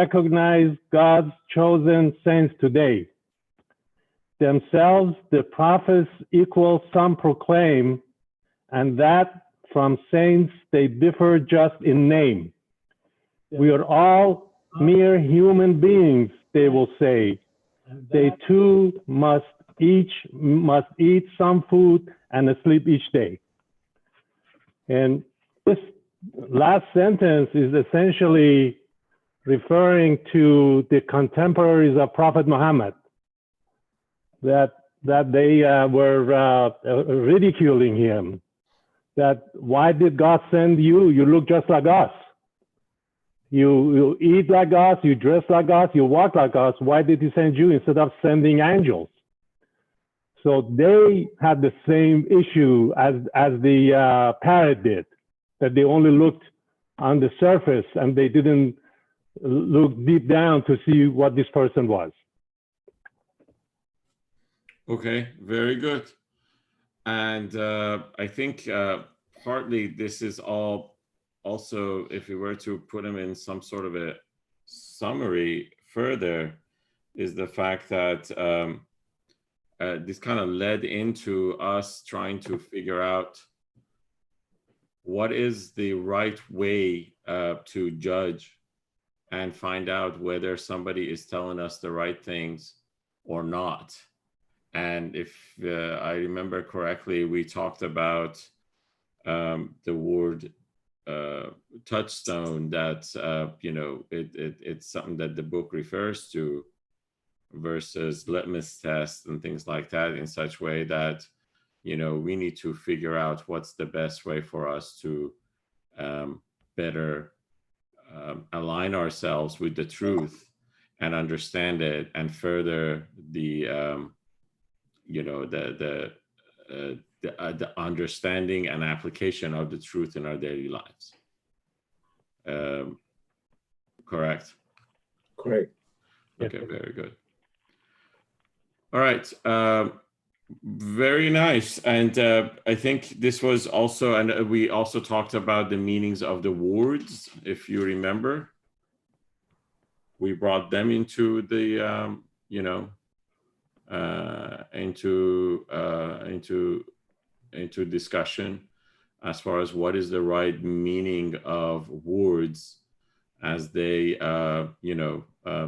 recognize God's chosen saints today. Themselves, the prophets equal some proclaim, and that from saints they differ just in name. We are all mere human beings, they will say. They too must eat some food and sleep each day. And this last sentence is essentially referring to the contemporaries of Prophet Muhammad, that they were ridiculing him. That why did God send you? You look just like us. You eat like us, you dress like us, you walk like us. Why did he send you instead of sending angels? So they had the same issue as the parrot did, that they only looked on the surface and they didn't look deep down to see what this person was. Okay, very good. And I think partly this is all also, if we were to put them in some sort of a summary further, is the fact that this kind of led into us trying to figure out what is the right way to judge and find out whether somebody is telling us the right things or not. And if I remember correctly, we talked about the word touchstone, that it's something that the book refers to, versus litmus test and things like that, in such way that we need to figure out what's the best way for us to better align ourselves with the truth and understand it, and further the understanding and application of the truth in our daily lives. Correct? Correct. Okay, very good. All right. Very nice. And I think this was also, and we also talked about the meanings of the words, if you remember. We brought them into the, into discussion as far as what is the right meaning of words as they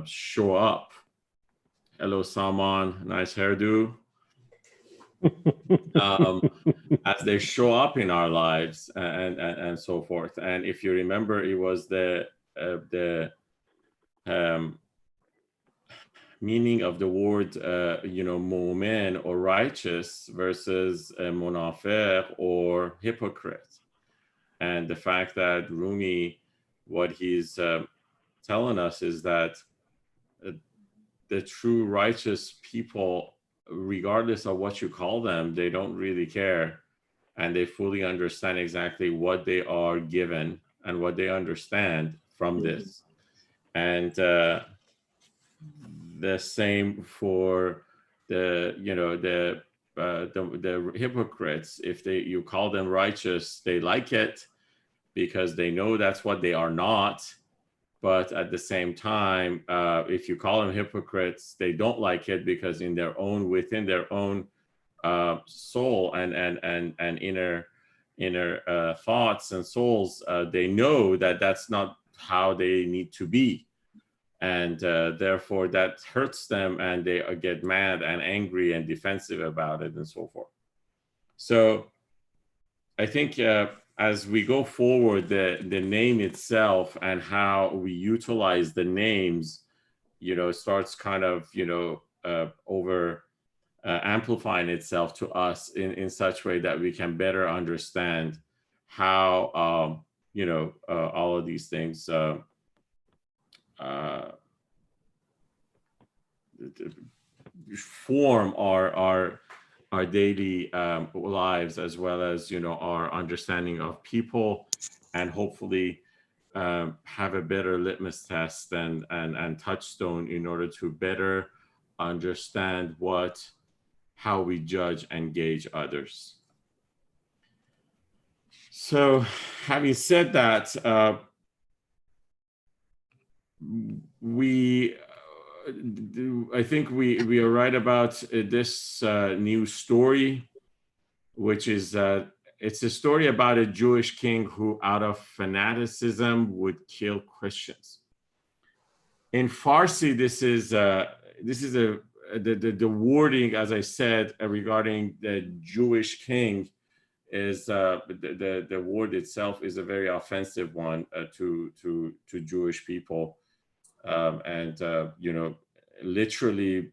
show up. Hello, Salman, nice hairdo. As they show up in our lives and so forth. And if you remember, it was the meaning of the word, mu'min or righteous versus munafiq or hypocrite. And the fact that Rumi, what he's telling us is that the true righteous people, regardless of what you call them, they don't really care. And they fully understand exactly what they are given and what they understand from this. And the same for the hypocrites. If you call them righteous, they like it because they know that's what they are not. But at the same time, if you call them hypocrites, they don't like it because within their own soul and inner thoughts and souls, they know that that's not how they need to be. And therefore that hurts them, and they get mad and angry and defensive about it and so forth. So I think as we go forward, the name itself and how we utilize the names, starts kind of, amplifying itself to us in such way that we can better understand how, all of these things form our daily lives, as well as our understanding of people, and hopefully have a better litmus test and touchstone in order to better understand how we judge and gauge others. So having said that, we I think we are right about this new story, which is it's a story about a Jewish king who, out of fanaticism, would kill Christians. In Farsi, this is the wording, as I said, regarding the Jewish king is the word itself is a very offensive one to Jewish people, and you know, literally,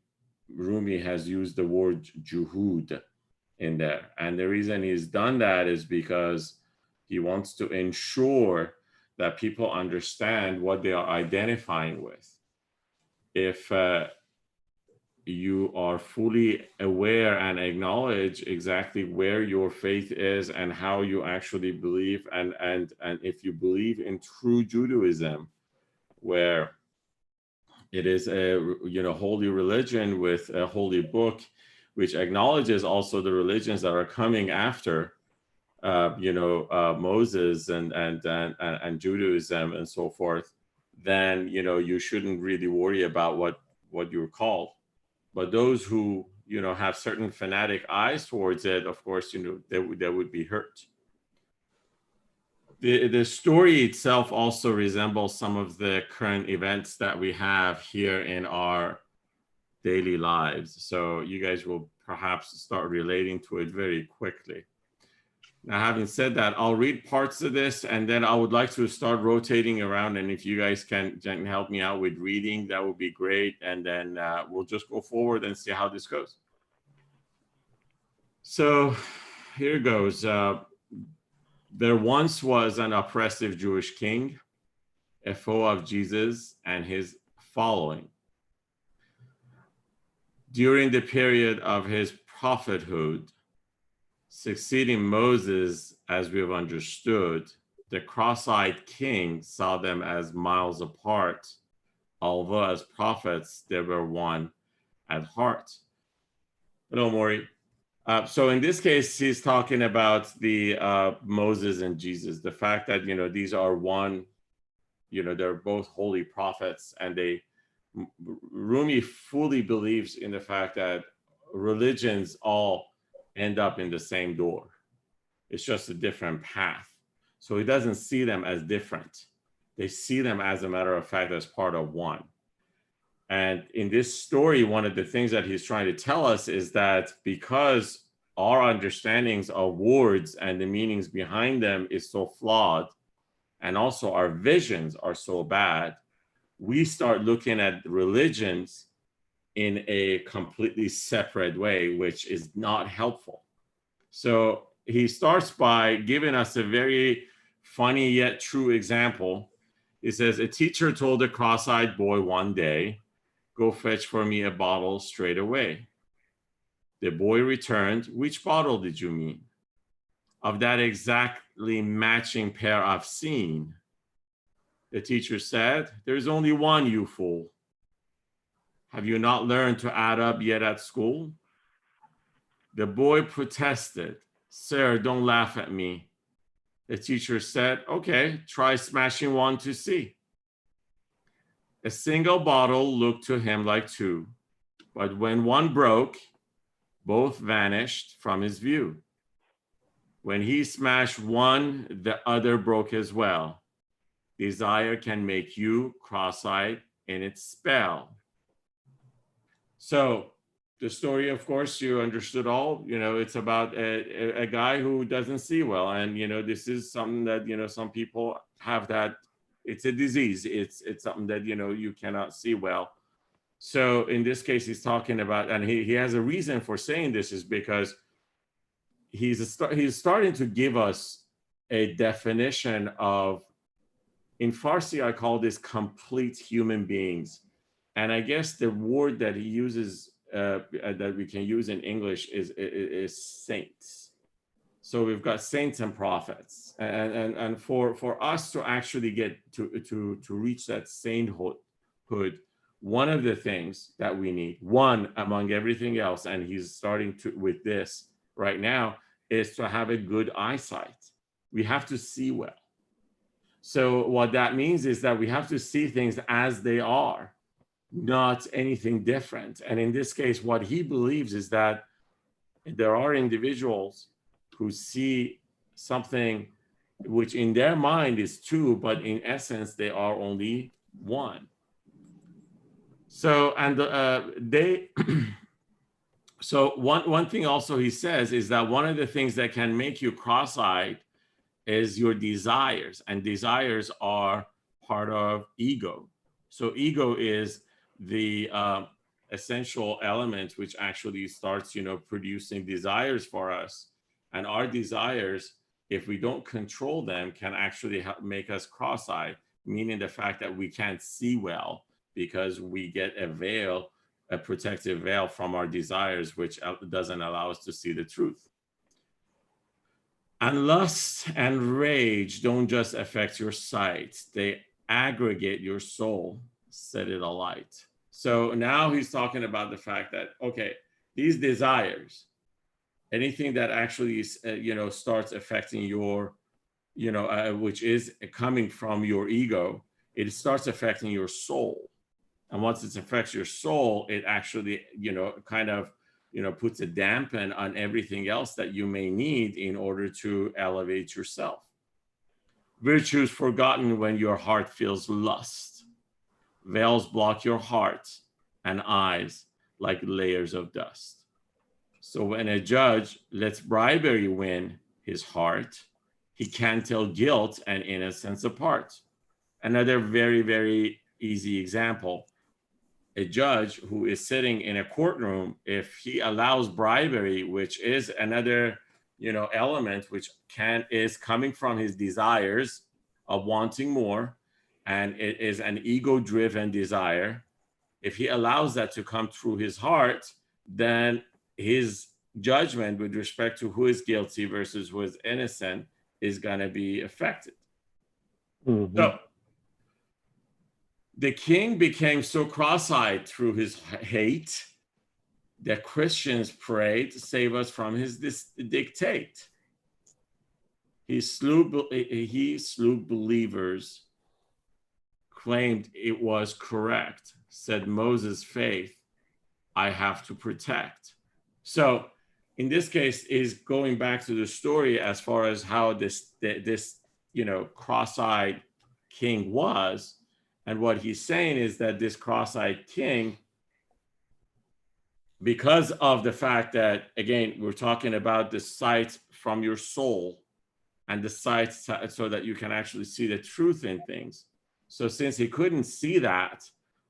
Rumi has used the word Juhud in there, and the reason he's done that is because he wants to ensure that people understand what they are identifying with. If you are fully aware and acknowledge exactly where your faith is and how you actually believe, and if you believe in true Judaism, where it is a, you know, holy religion with a holy book, which acknowledges also the religions that are coming after, you know, Moses and Judaism and so forth, then, you know, you shouldn't really worry about what you're called. But those who, you know, have certain fanatic eyes towards it, of course, you know, they would be hurt. The story itself also resembles some of the current events that we have here in our daily lives. So you guys will perhaps start relating to it very quickly. Now, having said that, I'll read parts of this, and then I would like to start rotating around. And if you guys can help me out with reading, that would be great. And then we'll just go forward and see how this goes. So here goes. There once was an oppressive Jewish king, a foe of Jesus and his following. During the period of his prophethood, succeeding Moses, as we have understood, the cross-eyed king saw them as miles apart, although as prophets they were one at heart. Don't worry. So in this case, he's talking about the Moses and Jesus, the fact that, you know, these are one, you know, they're both holy prophets, and Rumi fully believes in the fact that religions all end up in the same door. It's just a different path. So he doesn't see them as different. They see them, as a matter of fact, as part of one. And in this story, one of the things that he's trying to tell us is that because our understandings of words and the meanings behind them is so flawed, and also our visions are so bad, we start looking at religions in a completely separate way, which is not helpful. So he starts by giving us a very funny yet true example. He says, a teacher told a cross-eyed boy one day, go fetch for me a bottle straight away. The boy returned, which bottle did you mean? Of that exactly matching pair I've seen. The teacher said, there's only one, you fool. Have you not learned to add up yet at school? The boy protested, sir, don't laugh at me. The teacher said, okay, try smashing one to see. A single bottle looked to him like two, but when one broke, both vanished from his view. When he smashed one, the other broke as well. Desire can make you cross-eyed in its spell. So the story, of course, you understood all, you know, it's about a guy who doesn't see well. And, you know, this is something that, you know, some people have that, it's a disease. It's something that, you know, you cannot see well. So in this case, he's talking about, and he has a reason for saying this, is because he's starting to give us a definition of, in Farsi, I call this complete human beings. And I guess the word that he uses, that we can use in English is saints. So we've got saints and prophets. And for us to actually get to reach that sainthood, one of the things that we need, one among everything else, and he's starting to with this right now, is to have a good eyesight. We have to see well. So what that means is that we have to see things as they are, not anything different. And in this case, what he believes is that there are individuals who see something which in their mind is two, but in essence, they are only one. So, and so one thing also he says is that one of the things that can make you cross-eyed is your desires, and desires are part of ego. So ego is the essential element which actually starts, producing desires for us. And our desires, if we don't control them, can actually make us cross-eyed, meaning the fact that we can't see well because we get a protective veil from our desires, which doesn't allow us to see the truth. And lust and rage don't just affect your sight, they aggregate your soul, set it alight. So now he's talking about the fact that, okay, these desires, anything that actually, starts affecting your, which is coming from your ego, it starts affecting your soul. And once it affects your soul, it actually, kind of, puts a dampen on everything else that you may need in order to elevate yourself. Virtues forgotten when your heart feels lust. Veils block your heart and eyes like layers of dust. So when a judge lets bribery win his heart, he can't tell guilt and innocence apart. Another very, very easy example. A judge who is sitting in a courtroom, if he allows bribery, which is another, element which is coming from his desires of wanting more, and it is an ego-driven desire. If he allows that to come through his heart, then his judgment with respect to who is guilty versus who is innocent is going to be affected. Mm-hmm. So the king became so cross-eyed through his hate that Christians prayed to save us from his dictate. He slew believers, claimed it was correct, said Moses' faith, I have to protect. So in this case is going back to the story as far as how this cross-eyed king was. And what he's saying is that this cross-eyed king, because of the fact that, again, we're talking about the sight from your soul and the sight so that you can actually see the truth in things. So since he couldn't see that,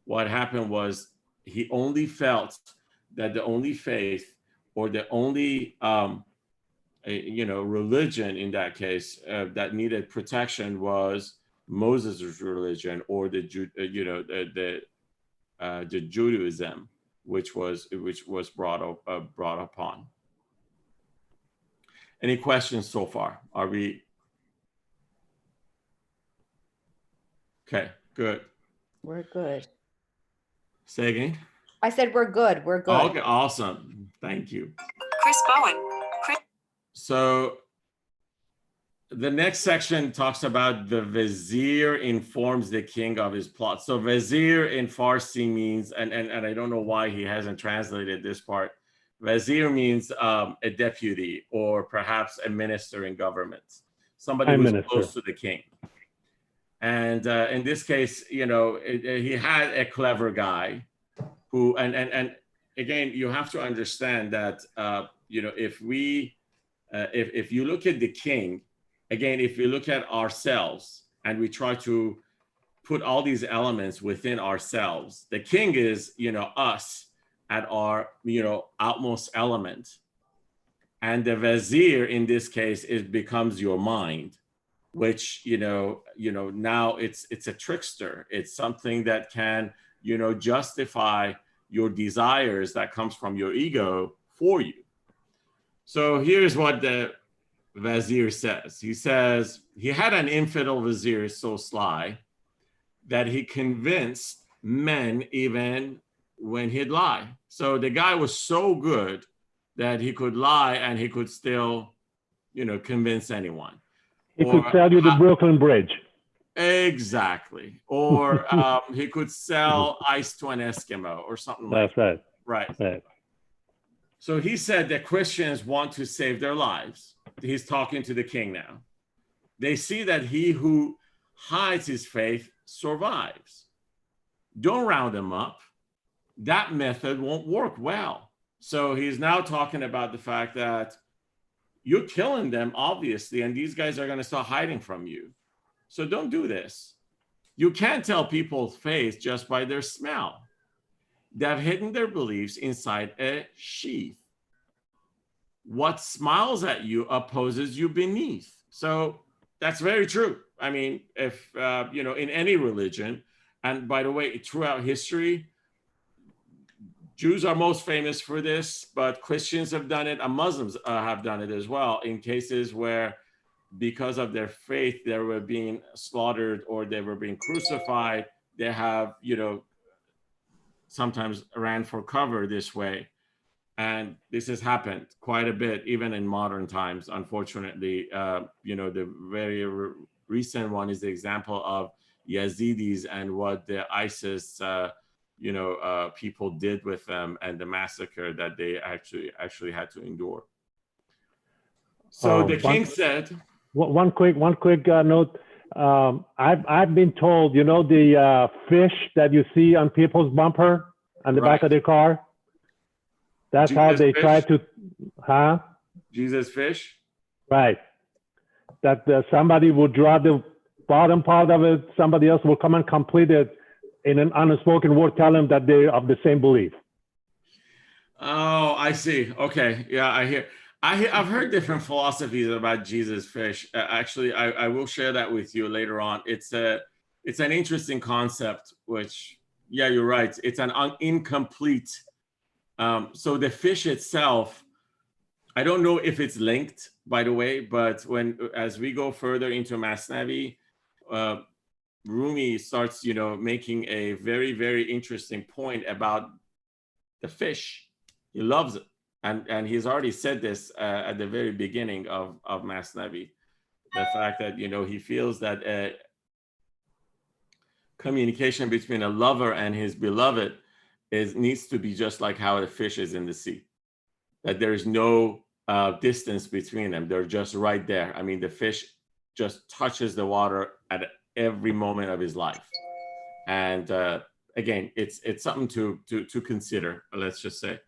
what happened was he only felt that the only faith or the only, religion in that case that needed protection was Moses' religion or the Judaism, which was brought upon. Any questions so far? Are we okay? Good. We're good. Say again. I said we're good. We're good. Okay, awesome. Thank you. Chris Bowen. So the next section talks about the vizier informs the king of his plot. So vizier in Farsi means, and I don't know why he hasn't translated this part. Vizier means a deputy or perhaps a minister in government, somebody who's close to the king. And in this case, he had a clever guy who, and again, you have to understand that, if you look at the king, again, if we look at ourselves and we try to put all these elements within ourselves, the king is, us at our, outmost element. And the vizier in this case, it becomes your mind, which, now it's a trickster. It's something that can, justify your desires that comes from your ego for you. So here's what the vizier says. He says, he had an infidel vizier so sly that he convinced men even when he'd lie. So the guy was so good that he could lie and he could still, convince anyone. He could sell you the Brooklyn Bridge. Exactly. Or he could sell ice to an Eskimo or something like That's that. right. Right. Right. So he said that Christians want to save their lives. He's talking to the king now. They see that he who hides his faith survives. Don't round them up. That method won't work well. So he's now talking about the fact that you're killing them, obviously, and these guys are going to start hiding from you. So don't do this. You can't tell people's faith just by their smell. They've hidden their beliefs inside a sheath. What smiles at you opposes you beneath. So that's very true. I mean, if, in any religion, and by the way, throughout history, Jews are most famous for this, but Christians have done it, and Muslims have done it as well in cases where, because of their faith, they were being slaughtered or they were being crucified. They have, sometimes ran for cover this way. And this has happened quite a bit, even in modern times, unfortunately. The very recent one is the example of Yazidis and what the ISIS, people did with them and the massacre that they actually had to endure. So the king said, One quick note. I've been told, the fish that you see on people's bumper on the back of their car. That's Jesus how they fish? try to, Jesus fish. Right. That somebody will draw the bottom part of it. Somebody else will come and complete it in an unspoken word, tell them that they're of the same belief. Oh, I see. Okay. Yeah, I hear. I've heard different philosophies about Jesus fish. Actually, I will share that with you later on. It's an interesting concept, which, yeah, you're right. It's an incomplete. So the fish itself, I don't know if it's linked, by the way, but as we go further into Masnavi, Rumi starts, making a very, very interesting point about the fish. He loves it. And he's already said this at the very beginning of Masnavi, the fact that, he feels that communication between a lover and his beloved needs to be just like how the fish is in the sea, that there's no distance between them. They're just right there. I mean, the fish just touches the water at every moment of his life. And again, it's something to consider, let's just say.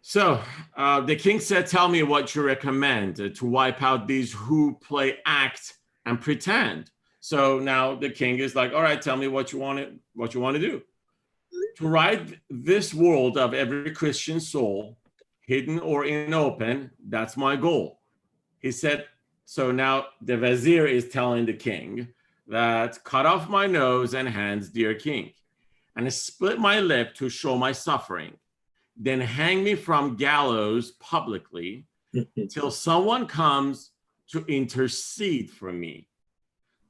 So the king said, tell me what you recommend to wipe out these who play act and pretend. So now the king is like, all right, tell me what you want to do. To right this world of every Christian soul, hidden or in open, that's my goal. He said, so now the vizier is telling the king that cut off my nose and hands, dear king, and split my lip to show my suffering. Then hang me from gallows publicly till someone comes to intercede for me.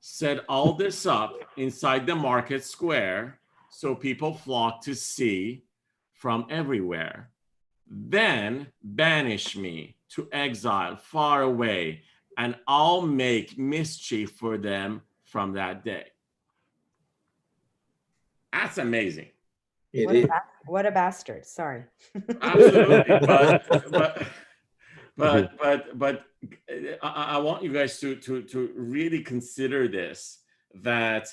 Set all this up inside the market square so people flock to see from everywhere. Then banish me to exile far away, and I'll make mischief for them from that day. That's amazing. What a bastard. Sorry. Absolutely. But I want you guys to really consider this, that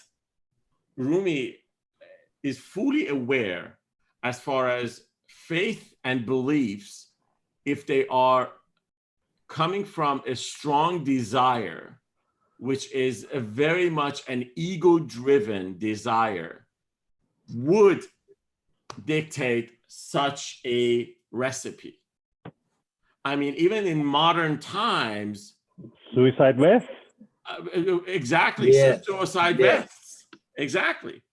Rumi is fully aware as far as faith and beliefs, if they are coming from a strong desire, which is a very much an ego-driven desire, would dictate such a recipe. I mean, even in modern times, Suicide vests? Exactly. Yeah. Suicide vests. Exactly.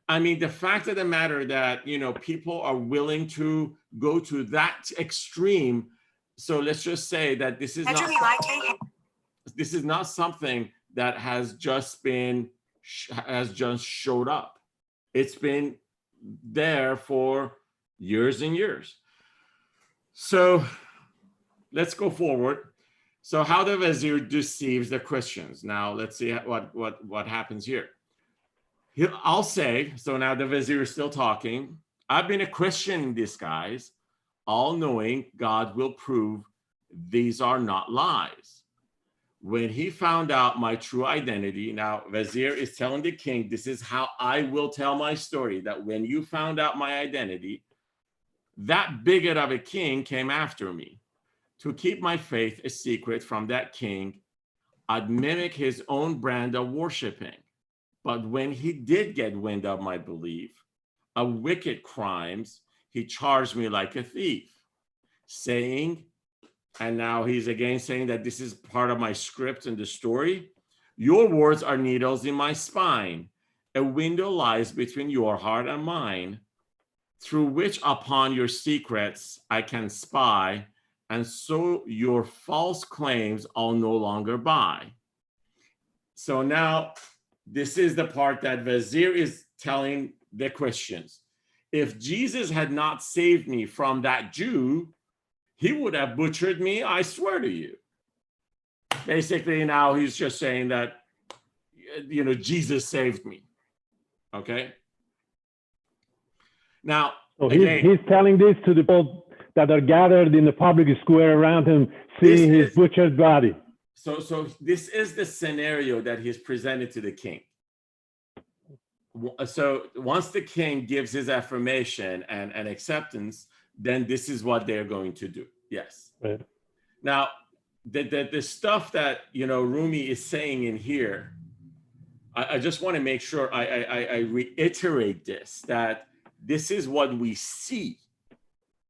I mean, the fact of the matter that, people are willing to go to that extreme. So let's just say that this is not something that has just showed up. It's been there for years and years. So let's go forward. So how the Vizier deceives the Christians. Now let's see what happens here. I'll say, so now the Vizier is still talking. I've been a Christian in disguise, all knowing God will prove these are not lies. When he found out my true identity, now Vizier is telling the king, this is how I will tell my story, that when you found out my identity, that bigot of a king came after me. To keep my faith a secret from that king, I'd mimic his own brand of worshiping. But when he did get wind of my belief, of wicked crimes, he charged me like a thief, saying, and now he's again saying that this is part of my script and the story, your words are needles in my spine. A window lies between your heart and mine, through which upon your secrets I can spy, and so your false claims I'll no longer buy. So now this is the part that Vizier is telling the Christians. If Jesus had not saved me from that Jew, he would have butchered me, I swear to you. Basically, now he's just saying that, you know, Jesus saved me. Okay? Now, So he's telling this to the people that are gathered in the public square around him, seeing his butchered body. So this is the scenario that he's presented to the king. So once the king gives his affirmation and acceptance, then this is what they're going to do. Yes. Right. Now, the stuff that, you know, Rumi is saying in here, I just want to make sure I reiterate this, that this is what we see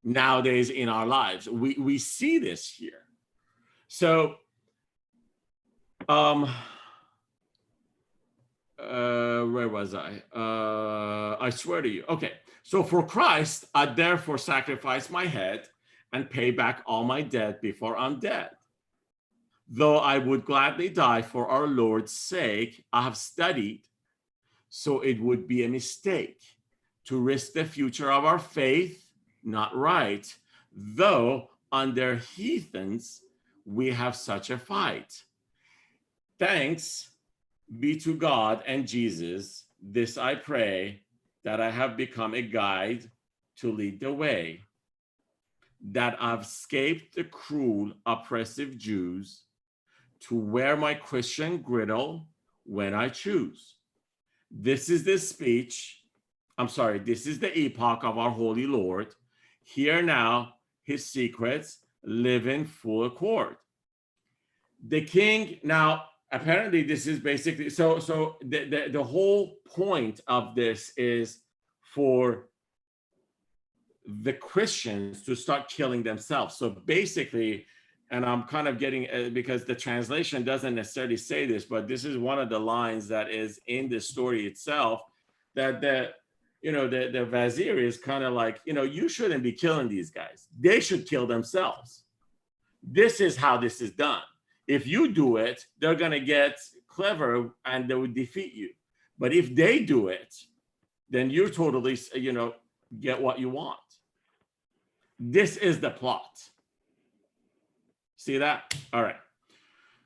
nowadays in our lives. We see this here. So, where was I? I swear to you. Okay. So for Christ, I therefore sacrifice my head and pay back all my debt before I'm dead. Though I would gladly die for our Lord's sake, I have studied, so it would be a mistake to risk the future of our faith, not right, though under heathens we have such a fight. Thanks be to God and Jesus, this I pray, that I have become a guide to lead the way, that I've escaped the cruel, oppressive Jews, to wear my Christian girdle when I choose. This is the speech, this is the epoch of our Holy Lord. Hear now his secrets, live in full accord. The king, now, apparently this is basically, so the whole point of this is for the Christians to start killing themselves. So basically, and I'm kind of getting, because the translation doesn't necessarily say this, but this is one of the lines that is in the story itself, that the Vizier is kind of like, you shouldn't be killing these guys. They should kill themselves. This is how this is done. If you do it, they're going to get clever and they will defeat you. But if they do it, then you totally, get what you want. This is the plot. See that? All right.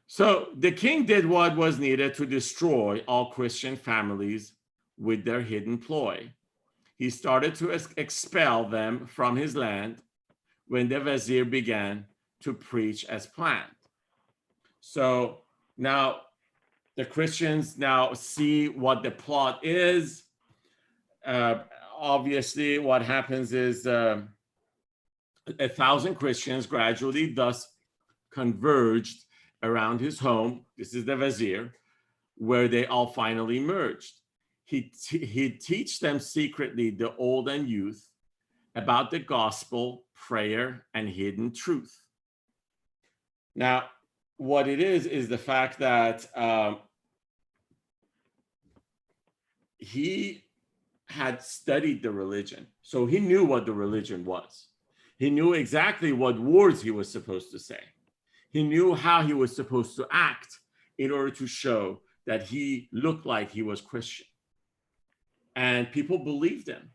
So the king did what was needed to destroy all Christian families with their hidden ploy. He started to expel them from his land when the Vizier began to preach as planned. So now the Christians now see what the plot is. Obviously, what happens is 1,000 Christians gradually thus converged around his home. This is the Vizier, where they all finally merged. He'd teach them secretly, the old and youth, about the gospel, prayer, and hidden truth. Now, what it is the fact that he had studied the religion. So he knew what the religion was. He knew exactly what words he was supposed to say. He knew how he was supposed to act in order to show that he looked like he was Christian. And people believed him.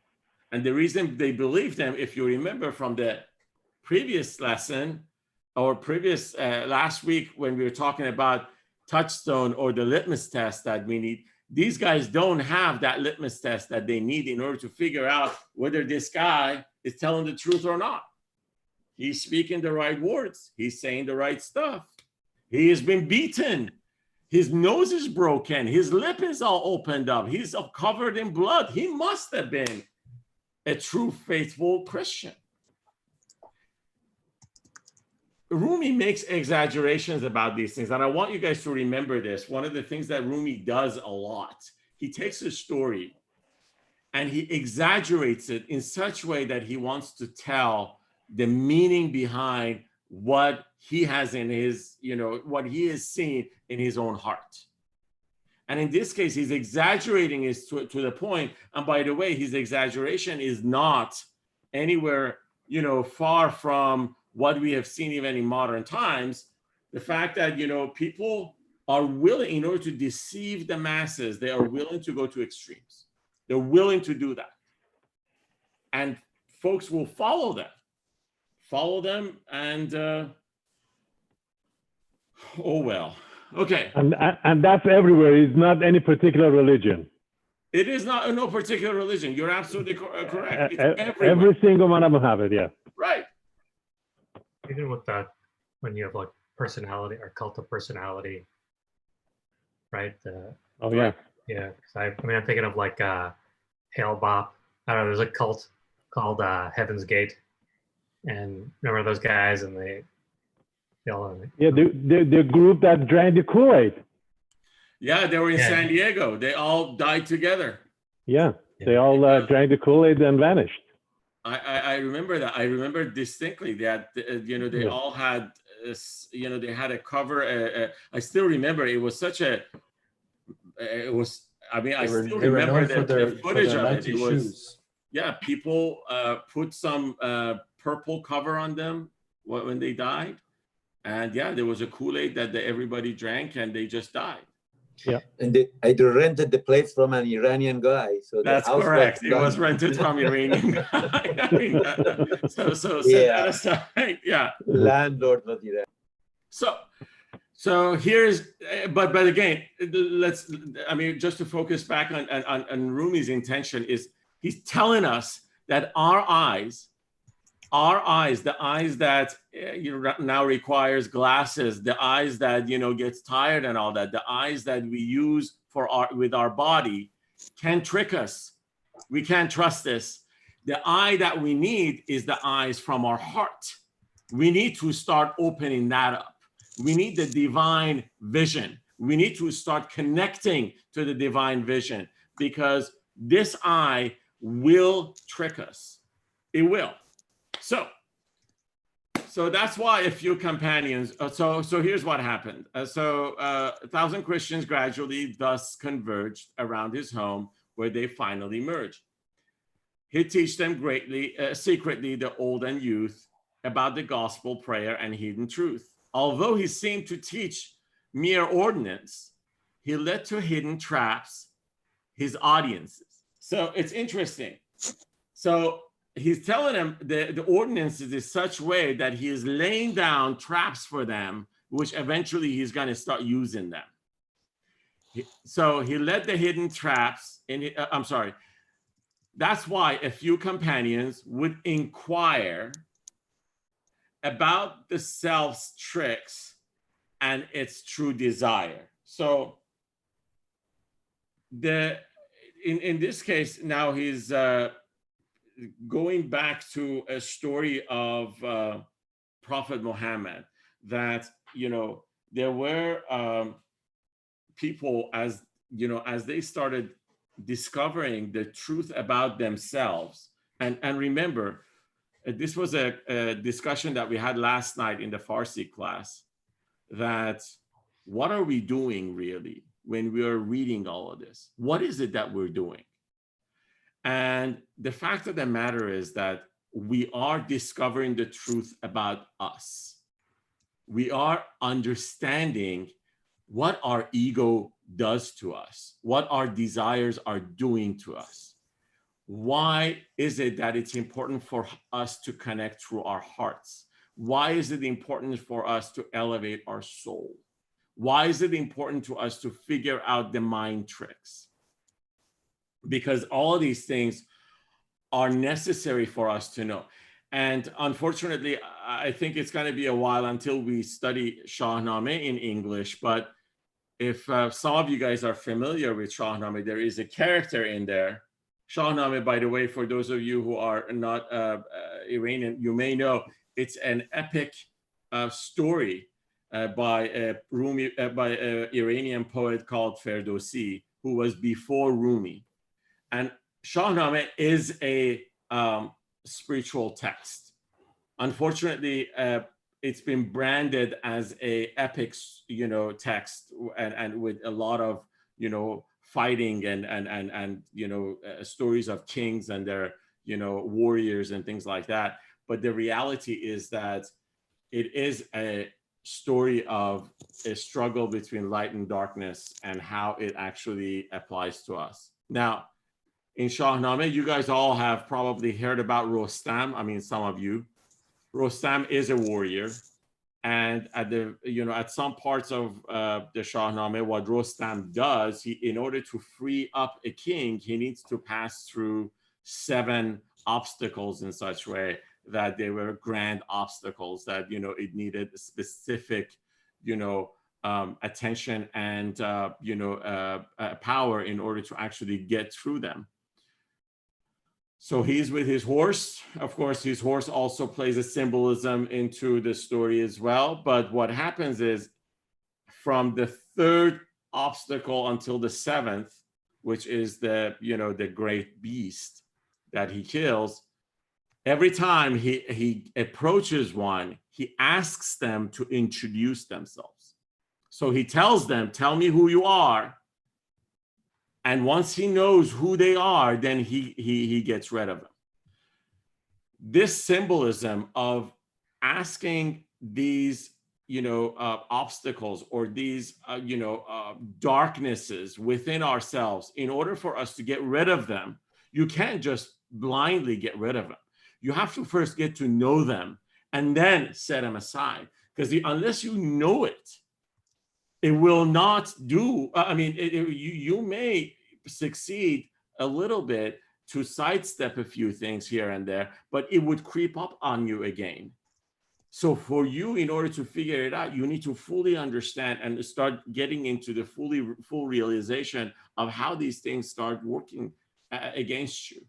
And the reason they believed him, if you remember from the previous lesson, our previous last week when we were talking about touchstone or the litmus test that we need. These guys don't have that litmus test that they need in order to figure out whether this guy is telling the truth or not. He's speaking the right words. He's saying the right stuff. He has been beaten. His nose is broken. His lip is all opened up. He's covered in blood. He must have been a true faithful Christian. Rumi makes exaggerations about these things, and I want you guys to remember this. One of the things that Rumi does a lot, he takes a story and he exaggerates it in such a way that he wants to tell the meaning behind what he has in his, what he is seeing in his own heart. And in this case, he's exaggerating it to the point. And by the way, his exaggeration is not anywhere, far from what we have seen even in modern times. The fact that, people are willing, in order to deceive the masses, they are willing to go to extremes. They're willing to do that. And folks will follow them, and oh well. Okay. And that's everywhere. It's not any particular religion. It is not no particular religion. You're absolutely correct. It's every single one of them have it. Yeah. Right. Even with that, when you have like personality or cult of personality, right? Oh yeah. Yeah. I mean, I'm thinking of like Hail Bop. I don't know. There's a cult called Heaven's Gate, and remember those guys, and they all. Yeah, the group that drank the Kool-Aid. Yeah, they were in San Diego. They all died together. Yeah, they all drank the Kool-Aid and vanished. I remember that. I remember distinctly that they all had they had a cover. I still remember it was such a. It was. I mean, I still remember the footage of it. It was. Yeah, people put some purple cover on them when they died, and yeah, there was a Kool-Aid that everybody drank, and they just died. Yeah, and I rented the place from an Iranian guy. So that's correct. It was rented from Iranian guy. I mean, so set that aside. Yeah, landlord was Iranian. So here's, but again, just to focus back on Rumi's intention is he's telling us that our eyes, the eyes that now requires glasses, the eyes that gets tired and all that, the eyes that we use with our body can trick us. We can't trust this. The eye that we need is the eyes from our heart. We need to start opening that up. We need the divine vision. We need to start connecting to the divine vision, because this eye will trick us. It will. So that's why a few companions. So here's what happened. 1,000 Christians gradually thus converged around his home, where they finally merged. He teach them secretly, the old and youth, about the gospel, prayer, and hidden truth. Although he seemed to teach mere ordinance, he led to hidden traps his audiences. So it's interesting. So he's telling them the ordinances in such a way that he is laying down traps for them, which eventually he's going to start using them. So he led the hidden traps in. That's why a few companions would inquire about the self's tricks and its true desire. So in this case, now he's going back to a story of Prophet Muhammad, that there were people, as they started discovering the truth about themselves. And remember, this was a discussion that we had last night in the Farsi class, that what are we doing really when we are reading all of this? What is it that we're doing? And the fact of the matter is that we are discovering the truth about us. We are understanding what our ego does to us, what our desires are doing to us. Why is it that it's important for us to connect through our hearts? Why is it important for us to elevate our soul? Why is it important to us to figure out the mind tricks? Because all of these things are necessary for us to know. And unfortunately, I think it's going to be a while until we study Shahnameh in English. But if some of you guys are familiar with Shahnameh, there is a character in there. Shahnameh, by the way, for those of you who are not Iranian, you may know it's an epic story by an Iranian poet called Ferdowsi, who was before Rumi. And Shahnameh is a spiritual text. Unfortunately, it's been branded as a epic, text, and with a lot of, fighting and stories of kings and their, warriors and things like that. But the reality is that it is a story of a struggle between light and darkness and how it actually applies to us. Now, in Shahnameh, you guys all have probably heard about Rostam. I mean, some of you. Rostam is a warrior, and at some parts of the Shahnameh, what Rostam does, in order to free up a king, he needs to pass through 7 obstacles in such way that they were grand obstacles that it needed specific attention and power in order to actually get through them. So he's with his horse. Of course, his horse also plays a symbolism into the story as well. But what happens is, from the 3rd obstacle until the 7th, which is the great beast that he kills, every time he approaches one, he asks them to introduce themselves. So he tells them, "Tell me who you are." And once he knows who they are, then he gets rid of them. This symbolism of asking these, obstacles or these, darknesses within ourselves, in order for us to get rid of them, you can't just blindly get rid of them. You have to first get to know them and then set them aside. Because unless you know it, it will not do. You may succeed a little bit to sidestep a few things here and there, but it would creep up on you again. So for you, in order to figure it out, you need to fully understand and start getting into the full realization of how these things start working against you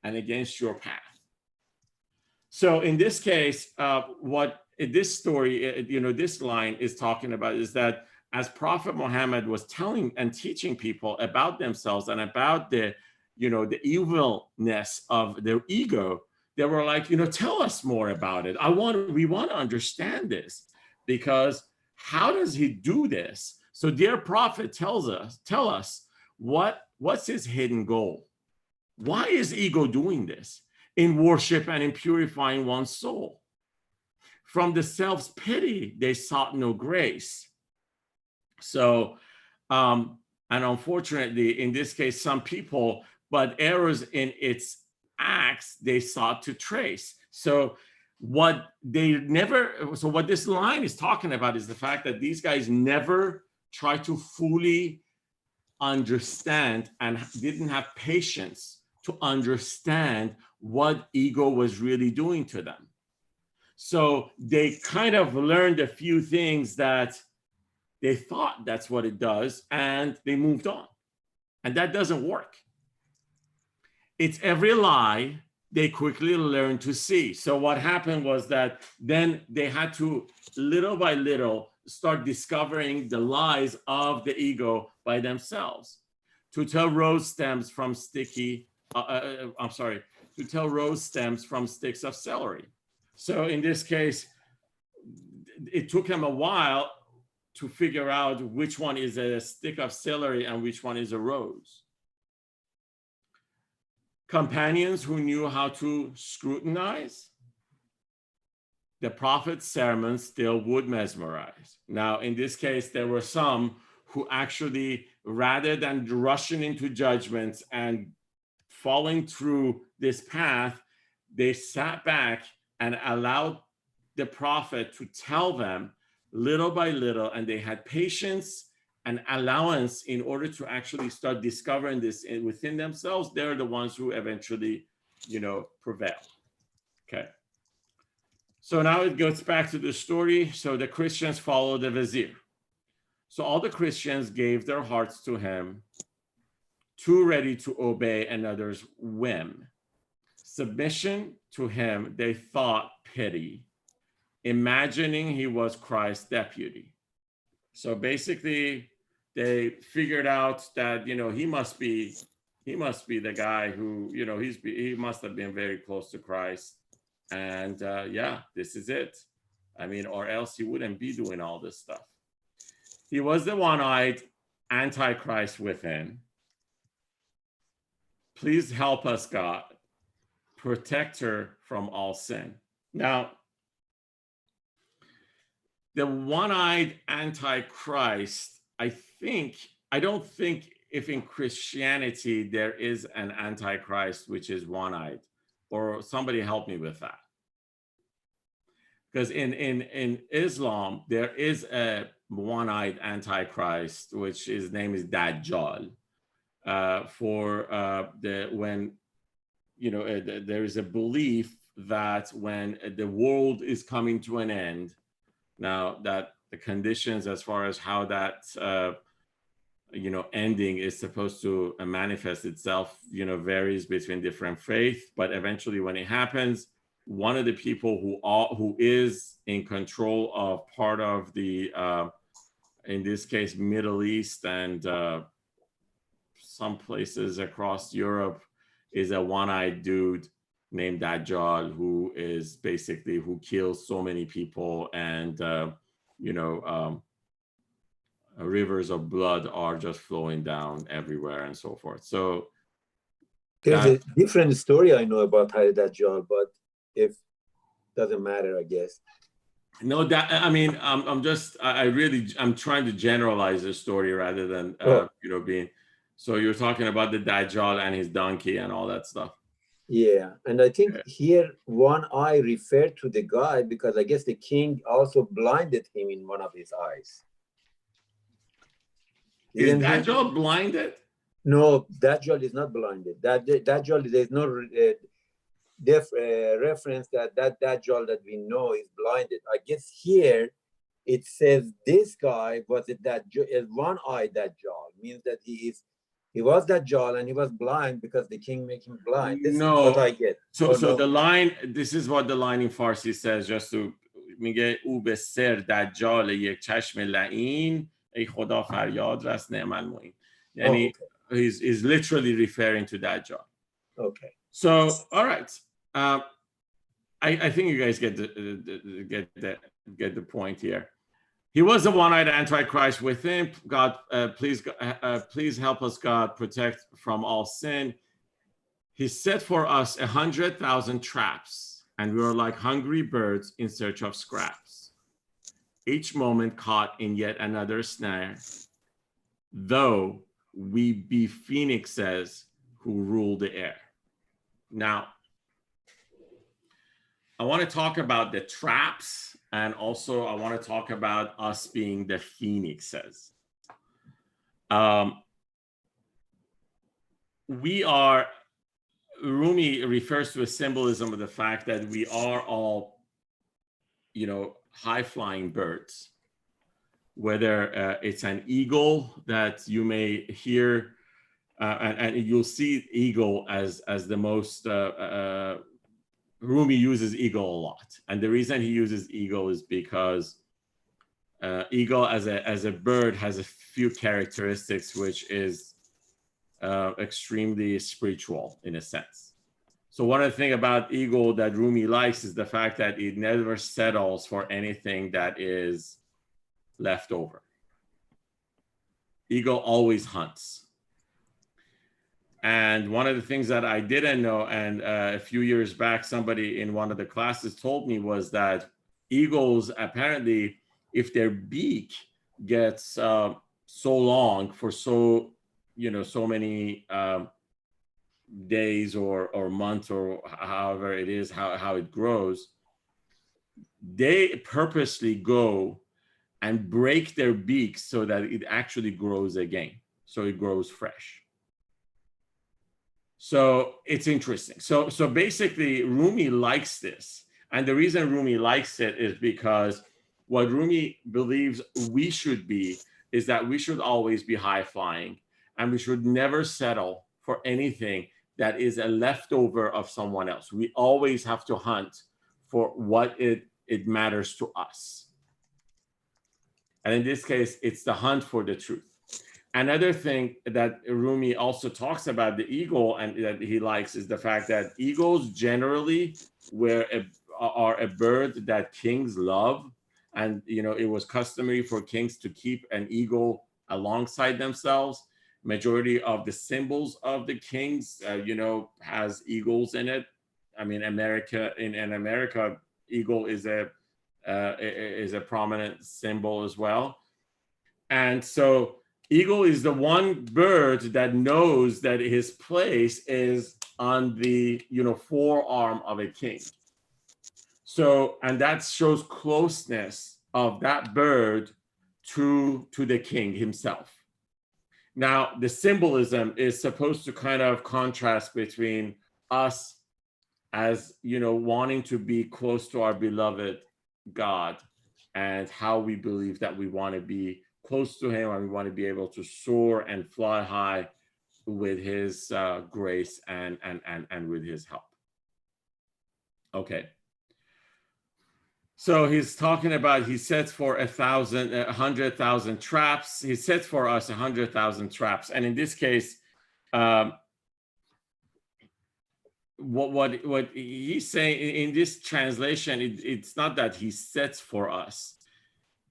and against your path. So in this case, what this story, this line is talking about is that as Prophet Muhammad was telling and teaching people about themselves and about the evilness of their ego, they were like, tell us more about it. We want to understand this, because how does he do this? So dear Prophet, tell us what's his hidden goal? Why is ego doing this in worship and in purifying one's soul? From the self's pity, they sought no grace. So, and unfortunately, in this case, some people, but errors in its acts, they sought to trace. So what this line is talking about is the fact that these guys never try to fully understand and didn't have patience to understand what ego was really doing to them. So they kind of learned a few things that they thought that's what it does, and they moved on. And that doesn't work. It's every lie they quickly learned to see. So what happened was that then they had to, little by little, start discovering the lies of the ego by themselves. To tell rose stems from sticks of celery. So in this case, it took them a while to figure out which one is a stick of celery and which one is a rose. Companions who knew how to scrutinize, the Prophet's sermons still would mesmerize. Now, in this case, there were some who actually, rather than rushing into judgments and falling through this path, they sat back and allowed the prophet to tell them little by little, and they had patience and allowance in order to actually start discovering this within themselves. They're the ones who eventually, prevail. Okay. So now it goes back to the story. So the Christians followed the vizier. So all the Christians gave their hearts to him, too ready to obey another's whim. Submission to him, they thought pity, imagining he was Christ's deputy. So basically, they figured out that, he must be the guy who, he must have been very close to Christ. And yeah, this is it. I mean, or else he wouldn't be doing all this stuff. He was the one-eyed Antichrist within. Please help us, God. Protect her from all sin. Now, the one-eyed Antichrist, I don't think if in Christianity there is an Antichrist which is one-eyed, or somebody help me with that. Because in Islam, there is a one-eyed Antichrist, which his name is Dajjal. There is a belief that when the world is coming to an end, now that the conditions as far as how that ending is supposed to manifest itself, varies between different faiths. But eventually, when it happens, one of the people who is in control of part of the, in this case, Middle East and some places across Europe, is a one-eyed dude named Dajjal, who kills so many people, and rivers of blood are just flowing down everywhere and so forth. So there's a different story I know about Dajjal, but if doesn't matter, I guess. No, I'm trying to generalize the story rather than being. So you're talking about the Dajjal and his donkey and all that stuff. Yeah, and I think here one eye referred to the guy because I guess the king also blinded him in one of his eyes. Is Dajjal blinded? No, Dajjal is not blinded. Dajjal, there's no reference that Dajjal that we know is blinded. I guess here it says this guy was a one-eyed Dajjal, means that he was Dajjal and he was blind because the king made him blind. This is what I get. So the line, this is what the line in Farsi says, just to میگه او به سر دجال یک چشم لعین ای خدا فریاد رس نعم المعین. Yani he's literally referring to Dajjal. Okay. So all right. I think you guys get the point here. He was the one-eyed Antichrist within. God, please help us, God, protect from all sin. He set for us 100,000 traps, and we were like hungry birds in search of scraps, each moment caught in yet another snare, though we be phoenixes who rule the air. Now, I want to talk about the traps, and also I want to talk about us being the phoenixes. Rumi refers to a symbolism of the fact that we are all, high-flying birds. Whether it's an eagle that you may hear, and you'll see eagle as the most, Rumi uses eagle a lot. And the reason he uses eagle is because eagle as a bird has a few characteristics, which is extremely spiritual in a sense. So one of the things about eagle that Rumi likes is the fact that it never settles for anything that is left over. Eagle always hunts. And one of the things that I didn't know, and a few years back, somebody in one of the classes told me, was that eagles, apparently, if their beak gets so long for so many days or months or however it is, how it grows, they purposely go and break their beaks so that it actually grows again, so it grows fresh. So it's interesting. So basically Rumi likes this. And the reason Rumi likes it is because what Rumi believes we should be is that we should always be high flying, and we should never settle for anything that is a leftover of someone else. We always have to hunt for what it matters to us. And in this case, it's the hunt for the truth. Another thing that Rumi also talks about the eagle and that he likes is the fact that eagles generally are a bird that kings love. And, you know, it was customary for kings to keep an eagle alongside themselves. Majority of the symbols of the kings, you know, has eagles in it. I mean, in America, eagle is a prominent symbol as well. And so eagle is the one bird that knows that his place is on the, you know, forearm of a king. So, and that shows closeness of that bird to the king himself. Now, the symbolism is supposed to kind of contrast between us as, you know, wanting to be close to our beloved God and how we believe that we want to be close to him and we want to be able to soar and fly high with his grace and with his help. Okay. So he's talking about, he sets for 100,000 traps. He sets for us 100,000 traps. And in this case, what he's saying in this translation, it's not that he sets for us.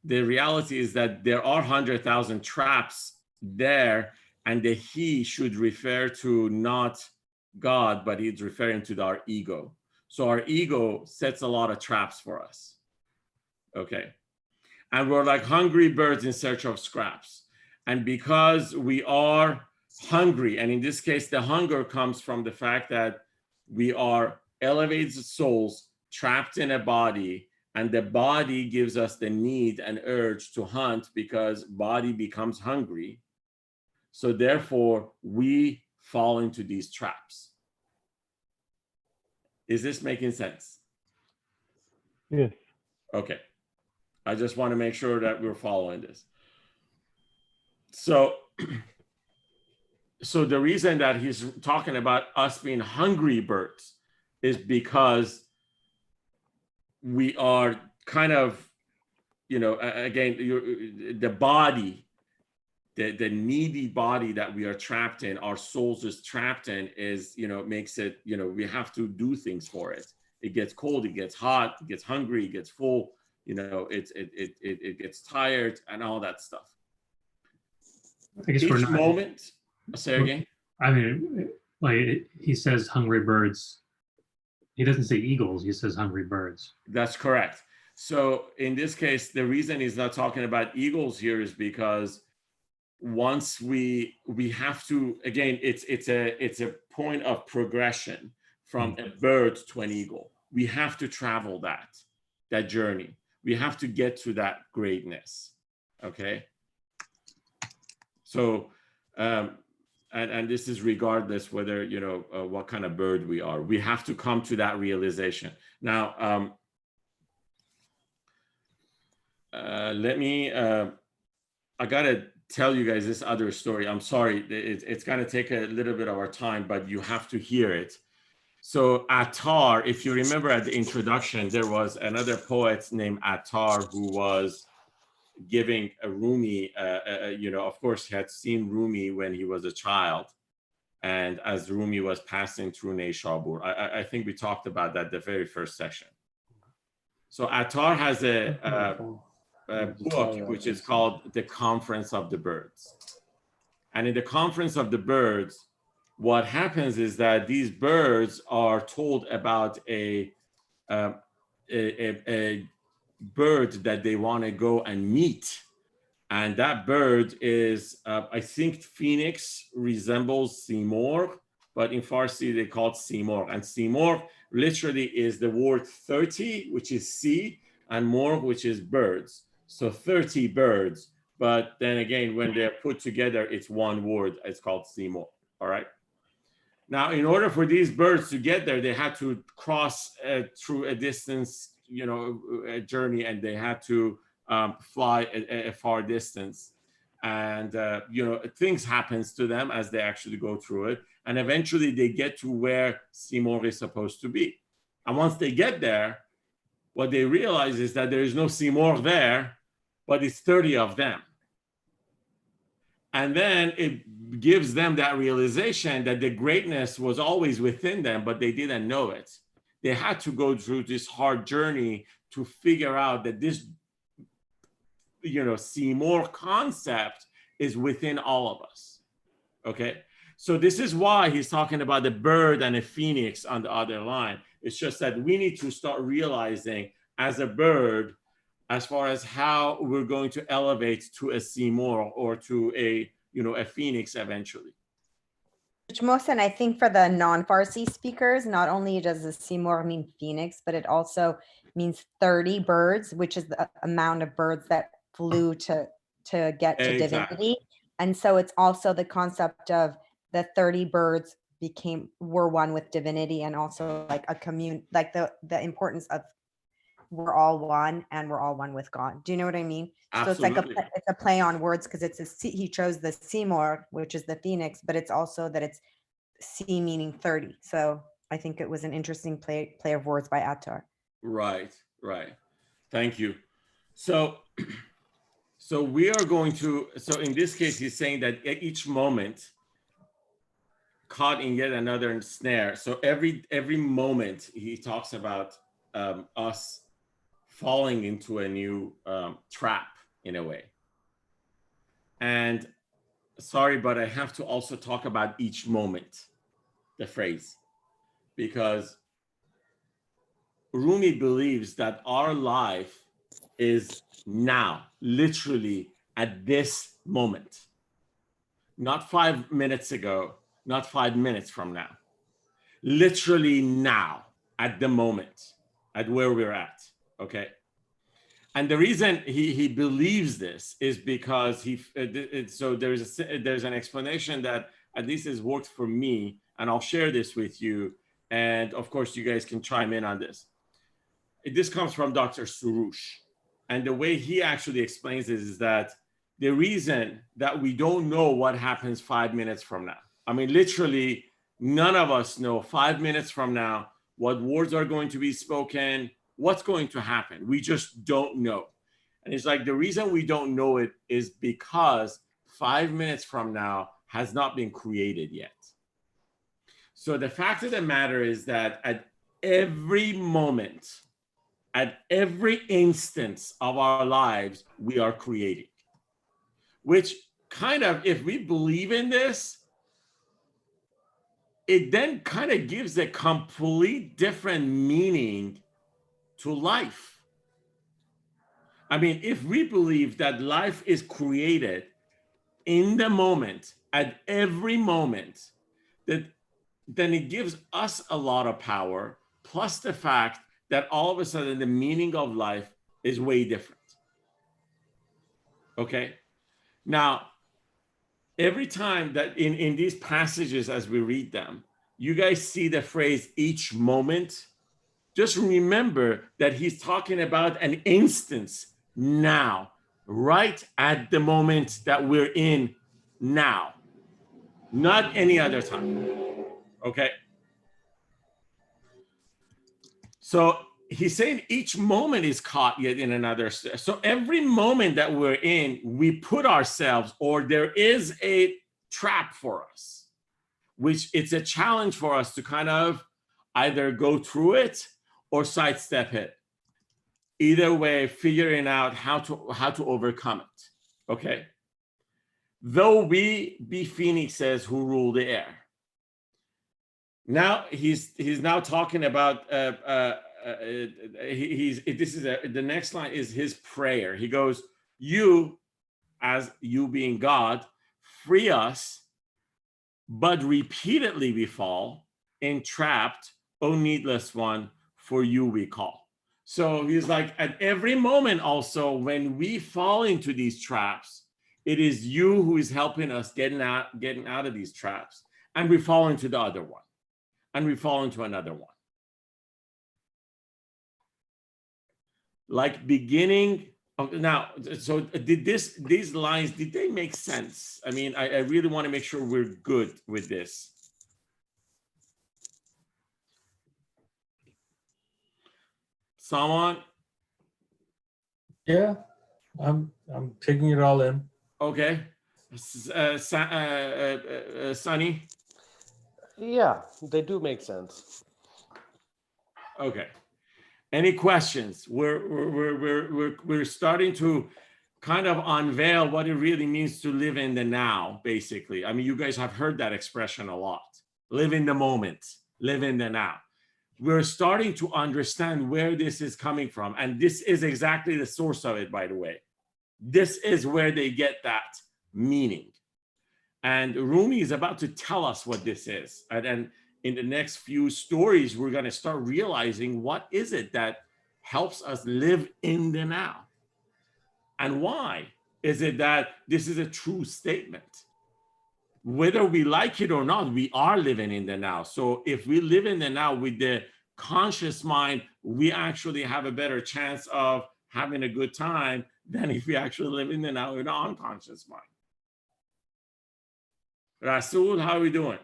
The reality is that there are 100,000 traps there, and the he should refer to not God, but he's referring to our ego. So our ego sets a lot of traps for us. Okay. And we're like hungry birds in search of scraps. And because we are hungry, and in this case, the hunger comes from the fact that we are elevated souls trapped in a body, and the body gives us the need and urge to hunt because body becomes hungry. So therefore, we fall into these traps. Is this making sense? Yes. Okay. I just want to make sure that we're following this. So the reason that he's talking about us being hungry birds is because we are kind of, you know, again, the body, the needy body that we are trapped in, our souls is trapped in, is, you know, makes it, you know, we have to do things for it. It gets cold, it gets hot, it gets hungry, it gets full, you know, it gets tired and all that stuff. I guess Each we're not, moment, say again. I mean, like he says hungry birds. He doesn't say eagles, he says hungry birds. That's correct. So in this case, the reason he's not talking about eagles here is because once we have to, again, it's a point of progression from a bird to an eagle. We have to travel that journey. We have to get to that greatness. Okay. So, and this is regardless whether, you know, what kind of bird we are. We have to come to that realization. Now, let me, I gotta tell you guys this other story. I'm sorry, it's gonna take a little bit of our time, but you have to hear it. So Attar, if you remember at the introduction, there was another poet named Attar who was giving a Rumi, you know, of course, he had seen Rumi when he was a child. And as Rumi was passing through Neyshabur, I think we talked about that the very first session. So Attar has a book which is called The Conference of the Birds. And in the Conference of the Birds, what happens is that these birds are told about a bird that they want to go and meet. And that bird is, I think Phoenix resembles Seymour, but in Farsi they call it Seymour. And Seymour literally is the word 30, which is sea, and more, which is birds. So 30 birds. But then again, when they're put together, it's one word. It's called Seymour. All right. Now, in order for these birds to get there, they had to cross through a distance, a journey, and they had to fly a far distance. And, things happens to them as they actually go through it. And eventually they get to where Seymour is supposed to be. And once they get there, what they realize is that there is no Seymour there, but it's 30 of them. And then it gives them that realization that the greatness was always within them, but they didn't know it. They had to go through this hard journey to figure out that this, Seymour concept is within all of us. Okay. So this is why he's talking about the bird and a phoenix on the other line. It's just that we need to start realizing as a bird, as far as how we're going to elevate to a Seymour or to a phoenix eventually. Which Mohsen, I think for the non-Farsi speakers, not only does the Seymour mean phoenix, but it also means 30 birds, which is the amount of birds that flew to get to divinity. And so it's also the concept of the 30 birds were one with divinity, and also like a commune, like the importance of we're all one and we're all one with God. Do you know what I mean? Absolutely. So it's a play on words, because he chose the Seymour, which is the phoenix, but it's also that it's C meaning 30. So I think it was an interesting play of words by Attar. Right. Thank you. So we are going to, so in this case, he's saying that at each moment caught in yet another snare. So every moment he talks about us falling into a new trap in a way. And sorry, but I have to also talk about each moment, the phrase, because Rumi believes that our life is now, literally at this moment, not 5 minutes ago, not 5 minutes from now, literally now, at the moment, at where we're at. Okay. And the reason he believes this is because so there's an explanation that at least has worked for me, and I'll share this with you. And of course, you guys can chime in on this. This comes from Dr. Surush. And the way he actually explains this is that the reason that we don't know what happens 5 minutes from now, I mean, literally, none of us know 5 minutes from now what words are going to be spoken, what's going to happen. We just don't know. And it's like the reason we don't know it is because 5 minutes from now has not been created yet. So the fact of the matter is that at every moment, at every instance of our lives, we are creating. Which kind of, if we believe in this, it then kind of gives a complete different meaning to life. I mean, if we believe that life is created in the moment, at every moment, then it gives us a lot of power, plus the fact that all of a sudden the meaning of life is way different. Okay? Now, every time that in these passages as we read them, you guys see the phrase each moment, just remember that he's talking about an instance now, right at the moment that we're in now, not any other time. Okay? So he's saying each moment is caught yet in another. So every moment that we're in, we put ourselves, or there is a trap for us, which it's a challenge for us to kind of either go through it or sidestep it. Either way, figuring out how to overcome it. Okay. Though we be phoenixes who rule the air. Now he's now talking about the next line is his prayer. He goes, you, as you being God, free us, but repeatedly we fall, entrapped, O needless one, for you we call. So he's like, at every moment also, when we fall into these traps, it is you who is helping us getting out of these traps. And we fall into the other one. And we fall into another one. Like beginning, now, so did these lines, did they make sense? I mean, I really want to make sure we're good with this. Someone? Yeah, I'm taking it all in. Okay. Sunny? Yeah, they do make sense. Okay. Any questions? We're starting to kind of unveil what it really means to live in the now, basically. I mean, you guys have heard that expression a lot. Live in the moment, live in the now. We're starting to understand where this is coming from. And this is exactly the source of it, by the way. This is where they get that meaning. And Rumi is about to tell us what this is. And then in the next few stories, we're going to start realizing what is it that helps us live in the now. And why is it that this is a true statement? Whether we like it or not, we are living in the now. So if we live in the now with the conscious mind, we actually have a better chance of having a good time than if we actually live in the now with an unconscious mind. Rasul, how are we doing?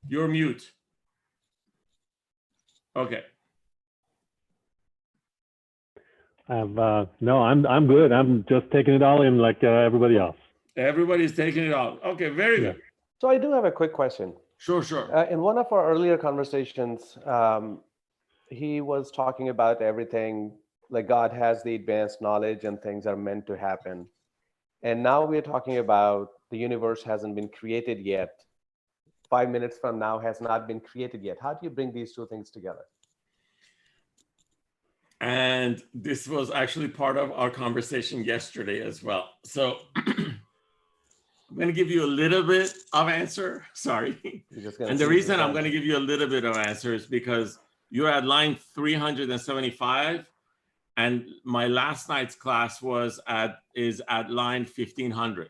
You're mute. Okay. No, I'm good. I'm just taking it all in like everybody else. Everybody's taking it off. Okay, very good. So I do have a quick question. Sure, sure. In one of our earlier conversations, he was talking about everything, like God has the advanced knowledge and things are meant to happen. And now we're talking about the universe hasn't been created yet. 5 minutes from now has not been created yet. How do you bring these two things together? And this was actually part of our conversation yesterday as well. So I'm going to give you a little bit of answer. Sorry. And the reason I'm going to give you a little bit of answer is because you're at line 375. And my last night's class is at line 1500.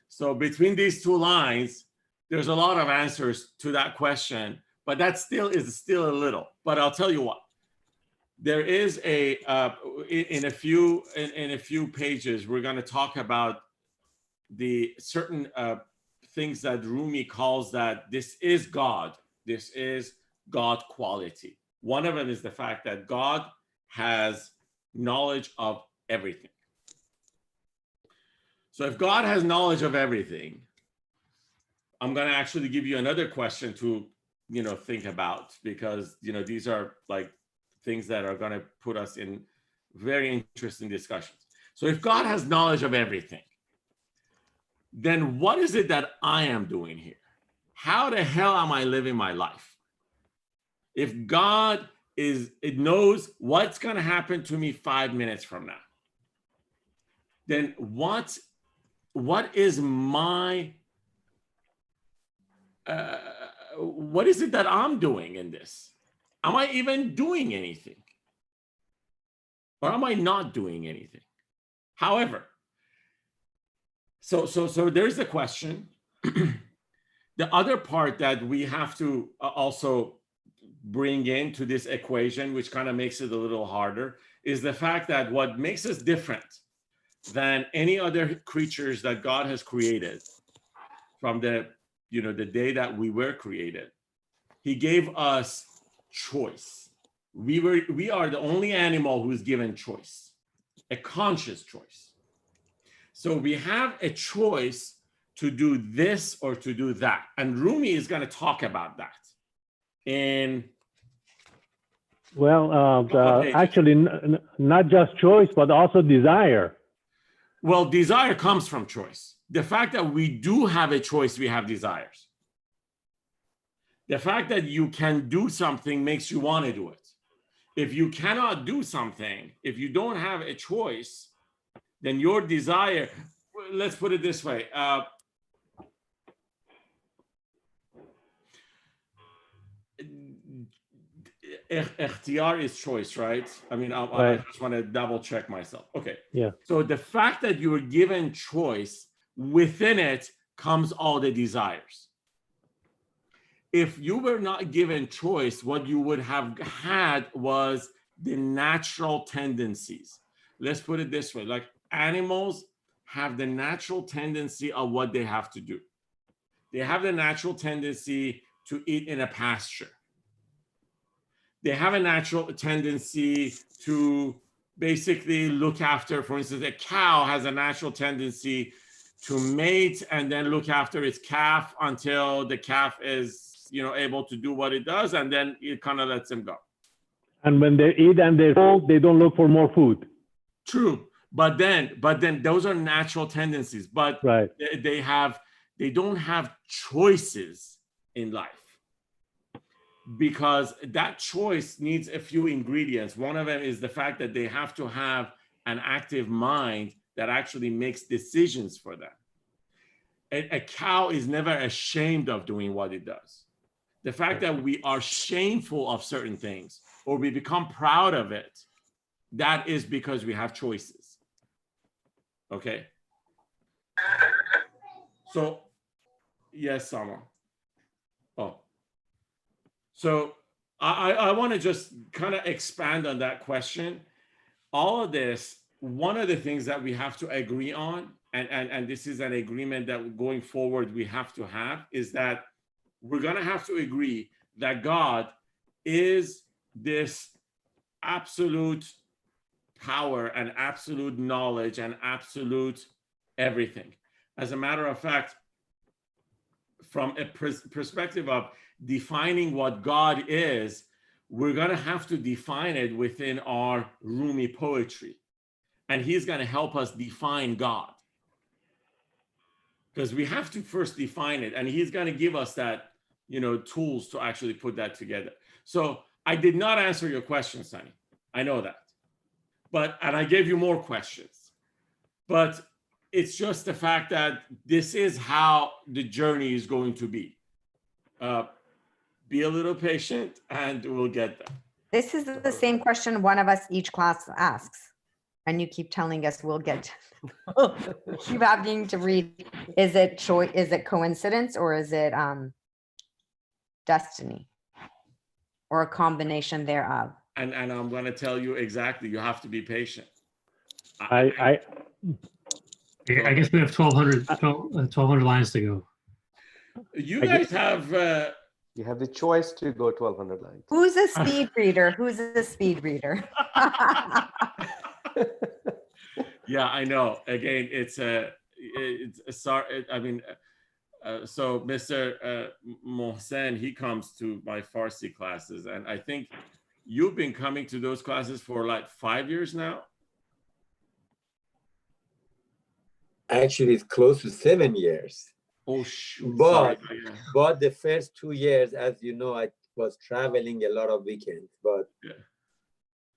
So between these two lines, there's a lot of answers to that question, but that still is a little. But I'll tell you what. There is in a few pages, we're going to talk about the certain things that Rumi calls that this is God. This is God quality. One of them is the fact that God has knowledge of everything. So if God has knowledge of everything, I'm going to actually give you another question to, think about, because, these are like things that are going to put us in very interesting discussions. So if God has knowledge of everything, then what is it that I am doing here? How the hell am I living my life? If God knows what's going to happen to me 5 minutes from now, then what is my, what is it that I'm doing in this? Am I even doing anything? Or am I not doing anything? However, so there's the question. The other part that we have to also bring into this equation, which kind of makes it a little harder, is the fact that what makes us different than any other creatures that God has created from the day that we were created, he gave us choice. We are the only animal who's given choice, a conscious choice. So we have a choice to do this or to do that. And Rumi is going to talk about that. Actually, not just choice, but also desire. Well, desire comes from choice. The fact that we do have a choice, we have desires. The fact that you can do something makes you want to do it. If you cannot do something, if you don't have a choice, then your desire, let's put it this way. ikhtiyar is choice, right? I mean, I Right. just want to double check myself. Okay. Yeah. So the fact that you were given choice, within it comes all the desires. If you were not given choice, what you would have had was the natural tendencies. Let's put it this way, like animals have the natural tendency of what they have to do. They have the natural tendency to eat in a pasture. They have a natural tendency to basically look after, for instance, a cow has a natural tendency to mate and then look after its calf until the calf is, able to do what it does, and then it kind of lets him go. And when they eat and they're full, they don't look for more food. True, but then those are natural tendencies. But Right. they don't have choices in life, because that choice needs a few ingredients. One of them is the fact that they have to have an active mind that actually makes decisions for them. A cow is never ashamed of doing what it does. The fact that we are shameful of certain things or we become proud of it, that is because we have choices. Okay. So, yes, Sama. Oh. So I want to just kind of expand on that question. All of this, one of the things that we have to agree on, and this is an agreement that going forward we have to have, is that we're going to have to agree that God is this absolute power and absolute knowledge and absolute everything. As a matter of fact, from a perspective of defining what God is, we're going to have to define it within our Rumi poetry. And he's going to help us define God, because we have to first define it. And he's going to give us that, tools to actually put that together. So I did not answer your question, Sunny. I know that. And I gave you more questions. But it's just the fact that this is how the journey is going to be. Be a little patient and we'll get there. This is the same question one of us each class asks. And you keep telling us we'll get keep having to read. Is it choice? Is it coincidence, or is it destiny, or a combination thereof? And I'm going to tell you exactly. You have to be patient. I guess we have 1,200 lines to go. You guys have. You have the choice to go 1,200 lines. Who's a speed reader? Who's a speed reader? Yeah, I know. Again, it's sorry. I mean, so Mr. Mohsen, he comes to my Farsi classes, and I think you've been coming to those classes for like 5 years now. Actually, it's close to 7 years. Oh shoot! But Sorry. but the first 2 years, as you know, I was traveling a lot of weekends. But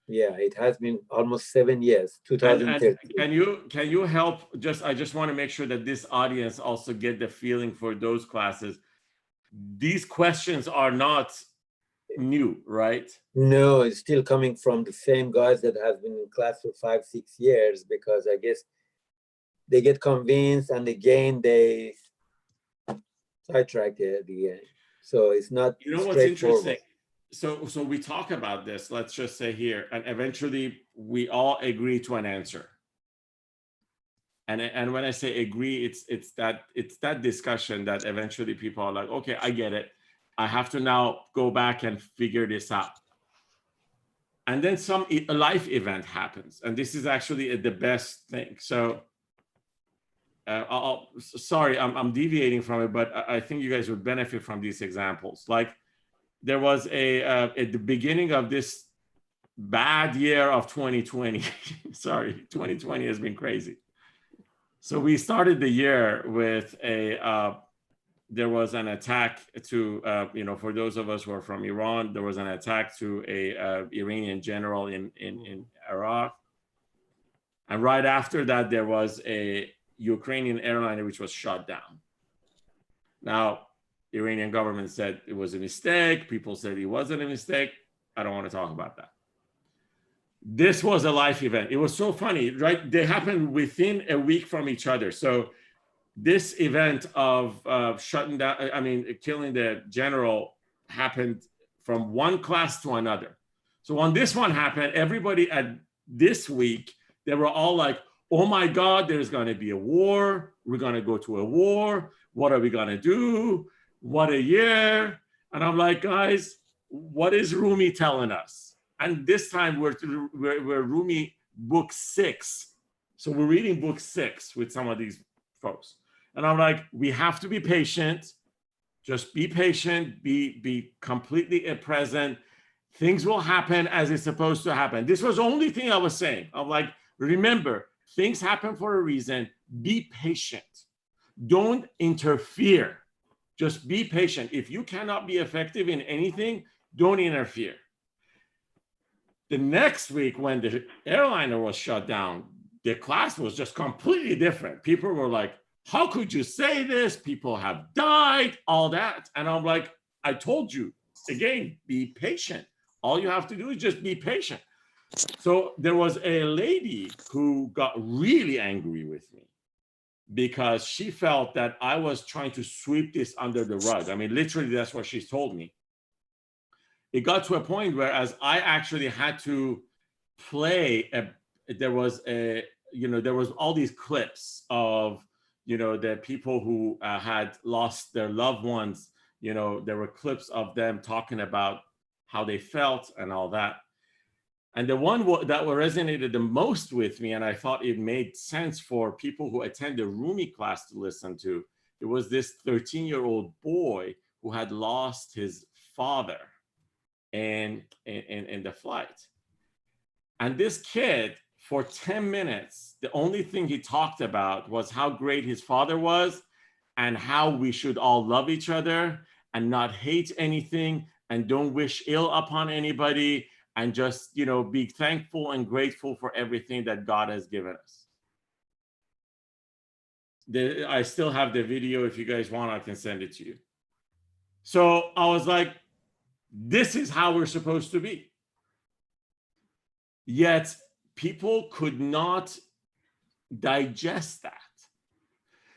yeah, it has been almost 7 years. 2013. And can you help? I just want to make sure that this audience also get the feeling for those classes. These questions are not new, right? No, it's still coming from the same guys that have been in class for 5-6 years, because I guess they get convinced and again they sidetrack at the end. So it's not What's interesting? So we talk about this, let's just say here, and eventually we all agree to an answer. And when I say agree, it's that discussion that eventually people are like, okay, I get it. I have to now go back and figure this out. And then a life event happens, and this is actually the best thing. So sorry, I'm deviating from it, but I think you guys would benefit from these examples. Like there was at the beginning of this bad year of 2020, sorry, 2020 has been crazy. So we started the year with there was an attack to, for those of us who are from Iran, there was an attack to a Iranian general in Iraq. And right after that, there was a Ukrainian airliner which was shot down. Now, the Iranian government said it was a mistake. People said it wasn't a mistake. I don't want to talk about that. This was a life event. It was so funny, right? They happened within a week from each other. So this event of shutting down, I mean, killing the general happened from one class to another. So when this one happened, everybody at this week, they were all like, oh my God, there's going to be a war. We're going to go to a war. What are we going to do? What a year. And I'm like, guys, what is Rumi telling us? And this time we're Rumi book 6. So we're reading book 6 with some of these folks. And I'm like, we have to be patient. Just be patient, be completely present. Things will happen as it's supposed to happen. This was the only thing I was saying. I'm like, remember, things happen for a reason. Be patient. Don't interfere. Just be patient. If you cannot be effective in anything, don't interfere. The next week, when the airliner was shut down, the class was just completely different. People were like, how could you say this? People have died, all that. And I'm like, I told you, again, be patient. All you have to do is just be patient. So there was a lady who got really angry with me because she felt that I was trying to sweep this under the rug. I mean, literally, that's what she told me. It got to a point where as I actually had to play, there was all these clips of, the people who had lost their loved ones. There were clips of them talking about how they felt and all that. And the one that resonated the most with me, and I thought it made sense for people who attend the Rumi class to listen to, it was this 13-year-old boy who had lost his father in the flight. And this kid, for 10 minutes, the only thing he talked about was how great his father was and how we should all love each other and not hate anything and don't wish ill upon anybody and just, be thankful and grateful for everything that God has given us. I still have the video. If you guys want, I can send it to you. So I was like, this is how we're supposed to be. Yet people could not digest that.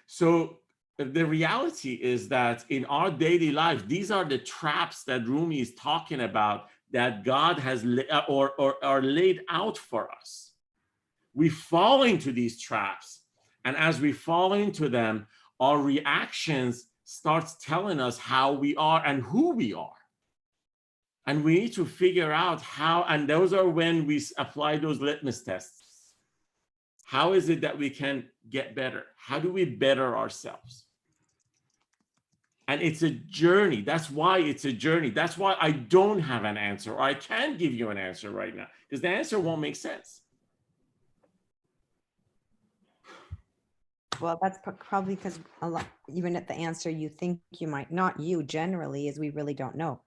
So the reality is that in our daily life, these are the traps that Rumi is talking about that God has or are laid out for us. We fall into these traps. And as we fall into them, our reactions starts telling us how we are and who we are. And we need to figure out how, and those are when we apply those litmus tests. How is it that we can get better? How do we better ourselves? And it's a journey. That's why it's a journey. That's why I don't have an answer, or I can't give you an answer right now, because the answer won't make sense. Well, that's probably because even at the answer you think you might, not you generally, is we really don't know.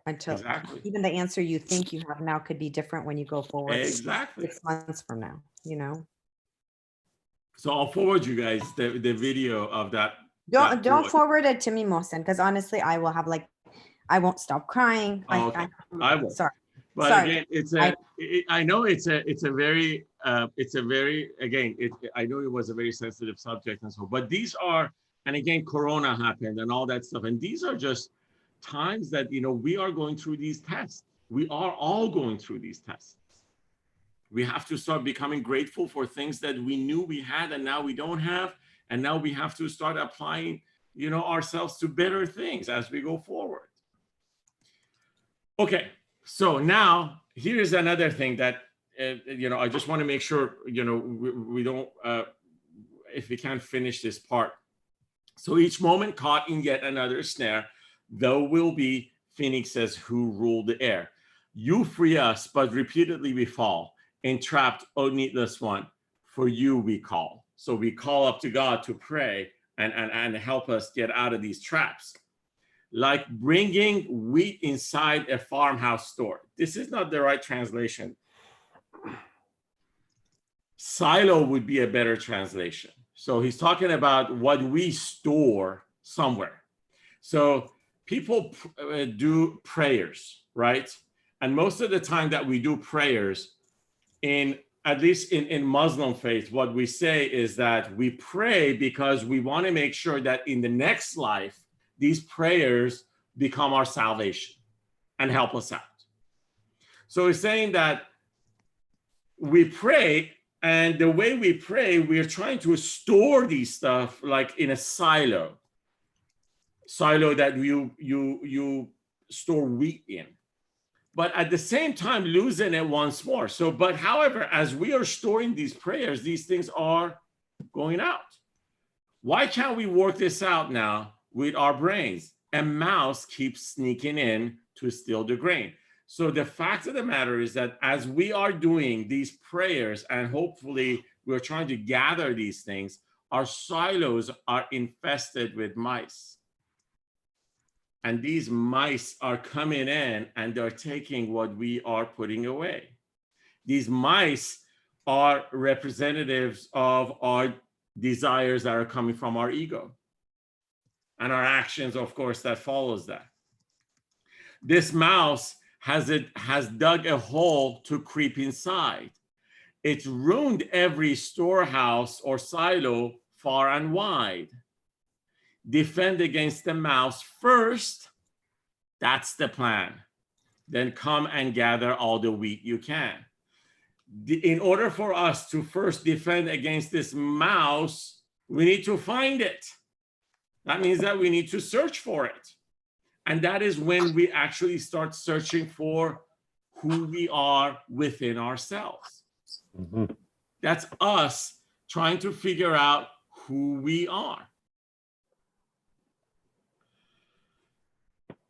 Until Exactly. even the answer you think you have now could be different when you go forward. Exactly. 6 months from now, So I'll forward you guys the video of that. Don't forward it to me, Mohsen, because honestly, I will have I won't stop crying. Oh, okay. I will. Sorry. But Sorry. again, I know it's a very again, I know it was a very sensitive subject and so, but these are, and again, Corona happened and all that stuff. And these are just times that, we are going through these tests. We are all going through these tests. We have to start becoming grateful for things that we knew we had and now we don't have. And now we have to start applying, ourselves to better things as we go forward. Okay, so now here's another thing that, I just want to make sure, we don't, if we can't finish this part. So each moment caught in yet another snare, though will be phoenixes who rule the air. You free us, but repeatedly we fall, entrapped, O needless one, for you we call. So we call up to God to pray and help us get out of these traps. Like bringing wheat inside a farmhouse store. This is not the right translation. Silo would be a better translation. So he's talking about what we store somewhere. So people do prayers, right? And most of the time that we do prayers, in at least in Muslim faith, what we say is that we pray because we want to make sure that in the next life, these prayers become our salvation and help us out. So it's saying that we pray, and the way we pray, we're trying to store these stuff like in a silo that you store wheat in, but at the same time losing it once more. So, but however, as we are storing these prayers, these things are going out. Why can't we work this out now with our brains? A mouse keeps sneaking in to steal the grain. So the fact of the matter is that as we are doing these prayers, and hopefully we're trying to gather these things, our silos are infested with mice. And these mice are coming in and they're taking what we are putting away. These mice are representatives of our desires that are coming from our ego, and our actions, of course, that follows that. This mouse has dug a hole to creep inside. It's ruined every storehouse or silo far and wide. Defend against the mouse first. That's the plan. Then come and gather all the wheat you can. In order for us to first defend against this mouse, we need to find it. That means that we need to search for it. And that is when we actually start searching for who we are within ourselves. Mm-hmm. That's us trying to figure out who we are.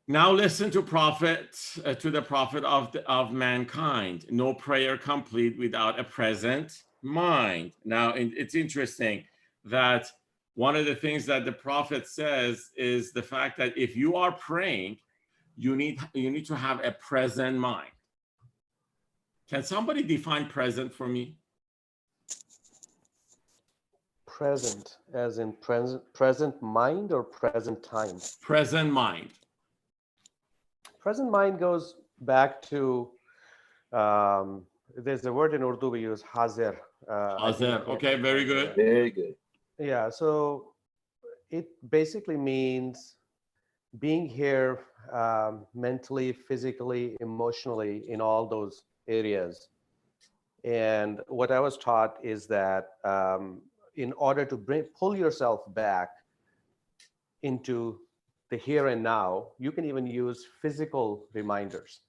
Now listen to the prophet of mankind. No prayer complete without a present mind. Now, it's interesting that one of the things that the prophet says is the fact that if you are praying, you need to have a present mind. Can somebody define present for me? Present, as in present mind or present time? Present mind. Present mind goes back to, there's a word in Urdu we use, hazir. Hazir. Okay, very good. Very good. Yeah, so it basically means being here mentally, physically, emotionally, in all those areas. And what I was taught is that in order to pull yourself back into the here and now, you can even use physical reminders.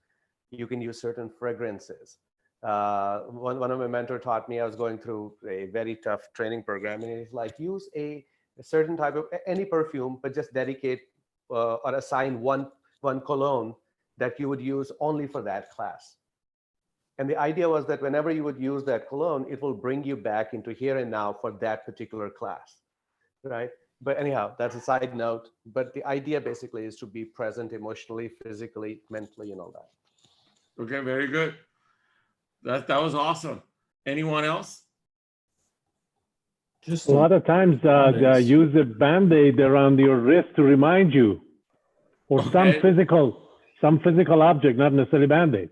You can use certain fragrances. One of my mentors taught me, I was going through a very tough training program, and he's like, use a certain type of any perfume, but just dedicate or assign one cologne that you would use only for that class. And the idea was that whenever you would use that cologne, it will bring you back into here and now for that particular class, right? But anyhow, that's a side note. But the idea basically is to be present emotionally, physically, mentally, and all that. Okay, very good. That was awesome. Anyone else? Just A lot of times use a Band-Aid around your wrist to remind you, or Okay. some physical object, not necessarily Band-Aid.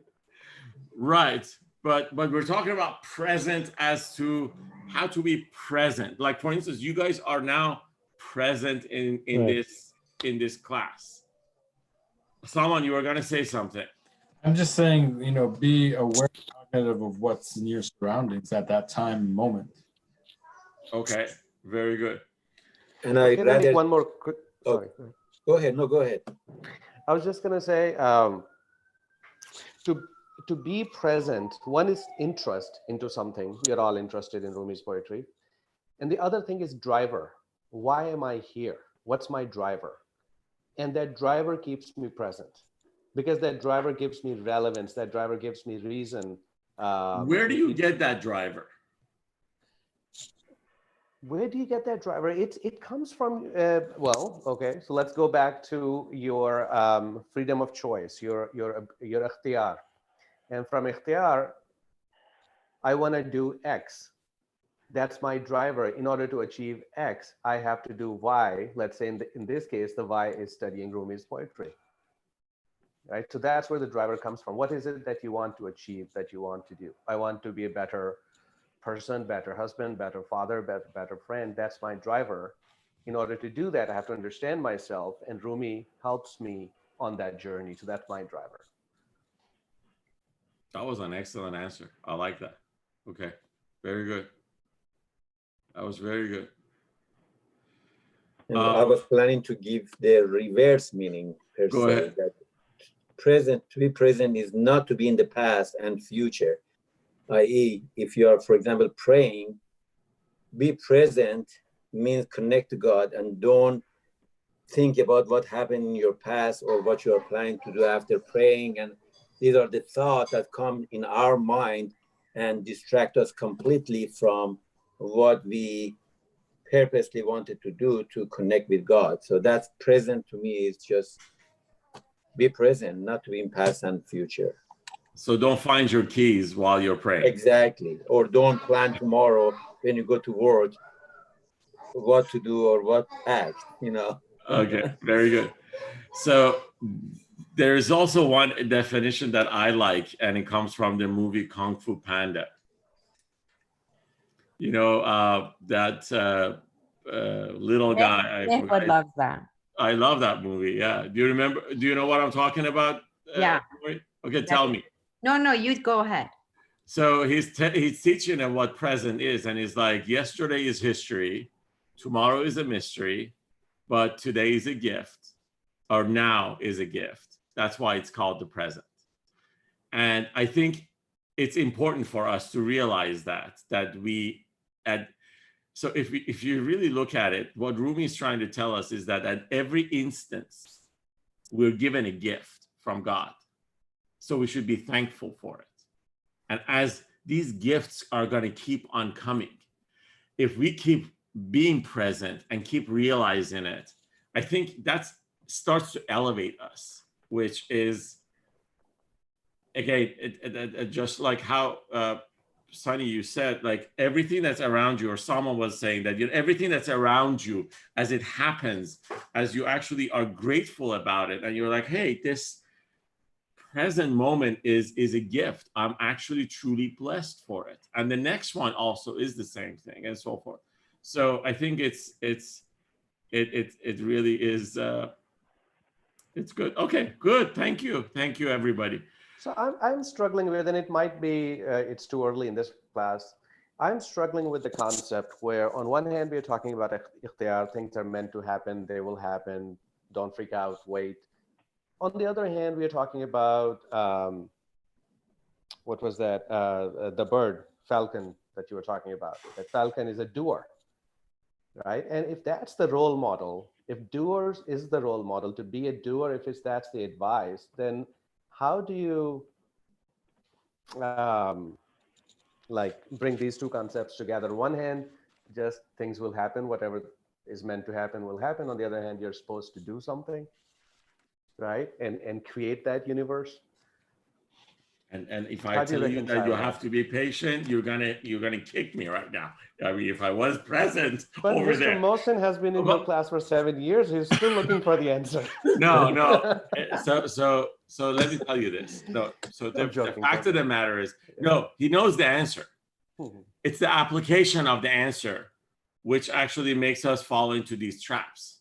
Right, but we're talking about present as to how to be present. Like, for instance, you guys are now present in Right. this class. Someone, you were going to say something. I'm just saying, be aware, cognitive of what's in your surroundings at that time and moment. Okay, very good. And I Can I make rather one more quick? Sorry. go ahead. No, go ahead. I was just going to say, to be present, one is interest into something. We are all interested in Rumi's poetry. And the other thing is driver. Why am I here? What's my driver? And that driver keeps me present, because that driver gives me relevance. That driver gives me reason. Where do you get that driver? Where do you get that driver? It comes from, well, okay, so let's go back to your freedom of choice, your ikhtiyar. And from ikhtiyar, I want to do X. That's my driver. In order to achieve X, I have to do Y. Let's say in this case, the Y is studying Rumi's poetry. right? So that's where the driver comes from. What is it that you want to achieve, that you want to do? I want to be a better person, better husband, better father, better friend. That's my driver. In order to do that, I have to understand myself, and Rumi helps me on that journey. So that's my driver. That was an excellent answer. I like that. Okay, very good. That was very good. And I was planning to give the reverse meaning per Go se, ahead. that present, to be present is not to be in the past and future. I.e., if you are, for example, praying, be present means connect to God and don't think about what happened in your past or what you are planning to do after praying. And these are the thoughts that come in our mind and distract us completely from what we purposely wanted to do to connect with God. So that's present to me is just be present, not to be in past and future. So don't find your keys while you're praying. Exactly. Or don't plan tomorrow when you go to work what to do or what act, you know. Okay, very good. So there is also one definition that I like, and it comes from the movie Kung Fu Panda. You know, that little guy. Nick would love that. I love that movie. Yeah. Do you remember? Do you know what I'm talking about? Yeah. Okay, tell me. No, you go ahead. So he's teaching them what present is, and he's like, yesterday is history, tomorrow is a mystery, but today is a gift, or now is a gift. That's why it's called the present. And I think it's important for us to realize that we so if you really look at it, what Rumi is trying to tell us is that at every instance, we're given a gift from God. So we should be thankful for it. And as these gifts are going to keep on coming, if we keep being present and keep realizing it, I think that starts to elevate us, which is, again, just like how Sunny, you said, like everything that's around you, or someone was saying that everything that's around you as it happens, as you actually are grateful about it, and you're like, hey, this present moment is a gift. I'm actually truly blessed for it. And the next one also is the same thing, and so forth. So I think it really is it's good. Okay, good. Thank you, everybody. So I'm struggling with, and it might be it's too early in this class. I'm struggling with the concept where on one hand we're talking about ikhtiyar, things are meant to happen, they will happen, don't freak out, wait. On the other hand, we're talking about what was that? The bird, falcon that you were talking about. That falcon is a doer, right? And if that's the role model, if doers is the role model, to be a doer, if that's the advice, then how do you like bring these two concepts together? One hand, just things will happen, whatever is meant to happen will happen. On the other hand, you're supposed to do something, right? And create that universe. And if I tell you that you have to be patient, you're gonna kick me right now. I mean, if I was present over there. Mr. Mohsen has been in your class for 7 years. He's still looking for the answer. No. So let me tell you this. No. So the fact of the matter is, no, he knows the answer. It's the application of the answer which actually makes us fall into these traps.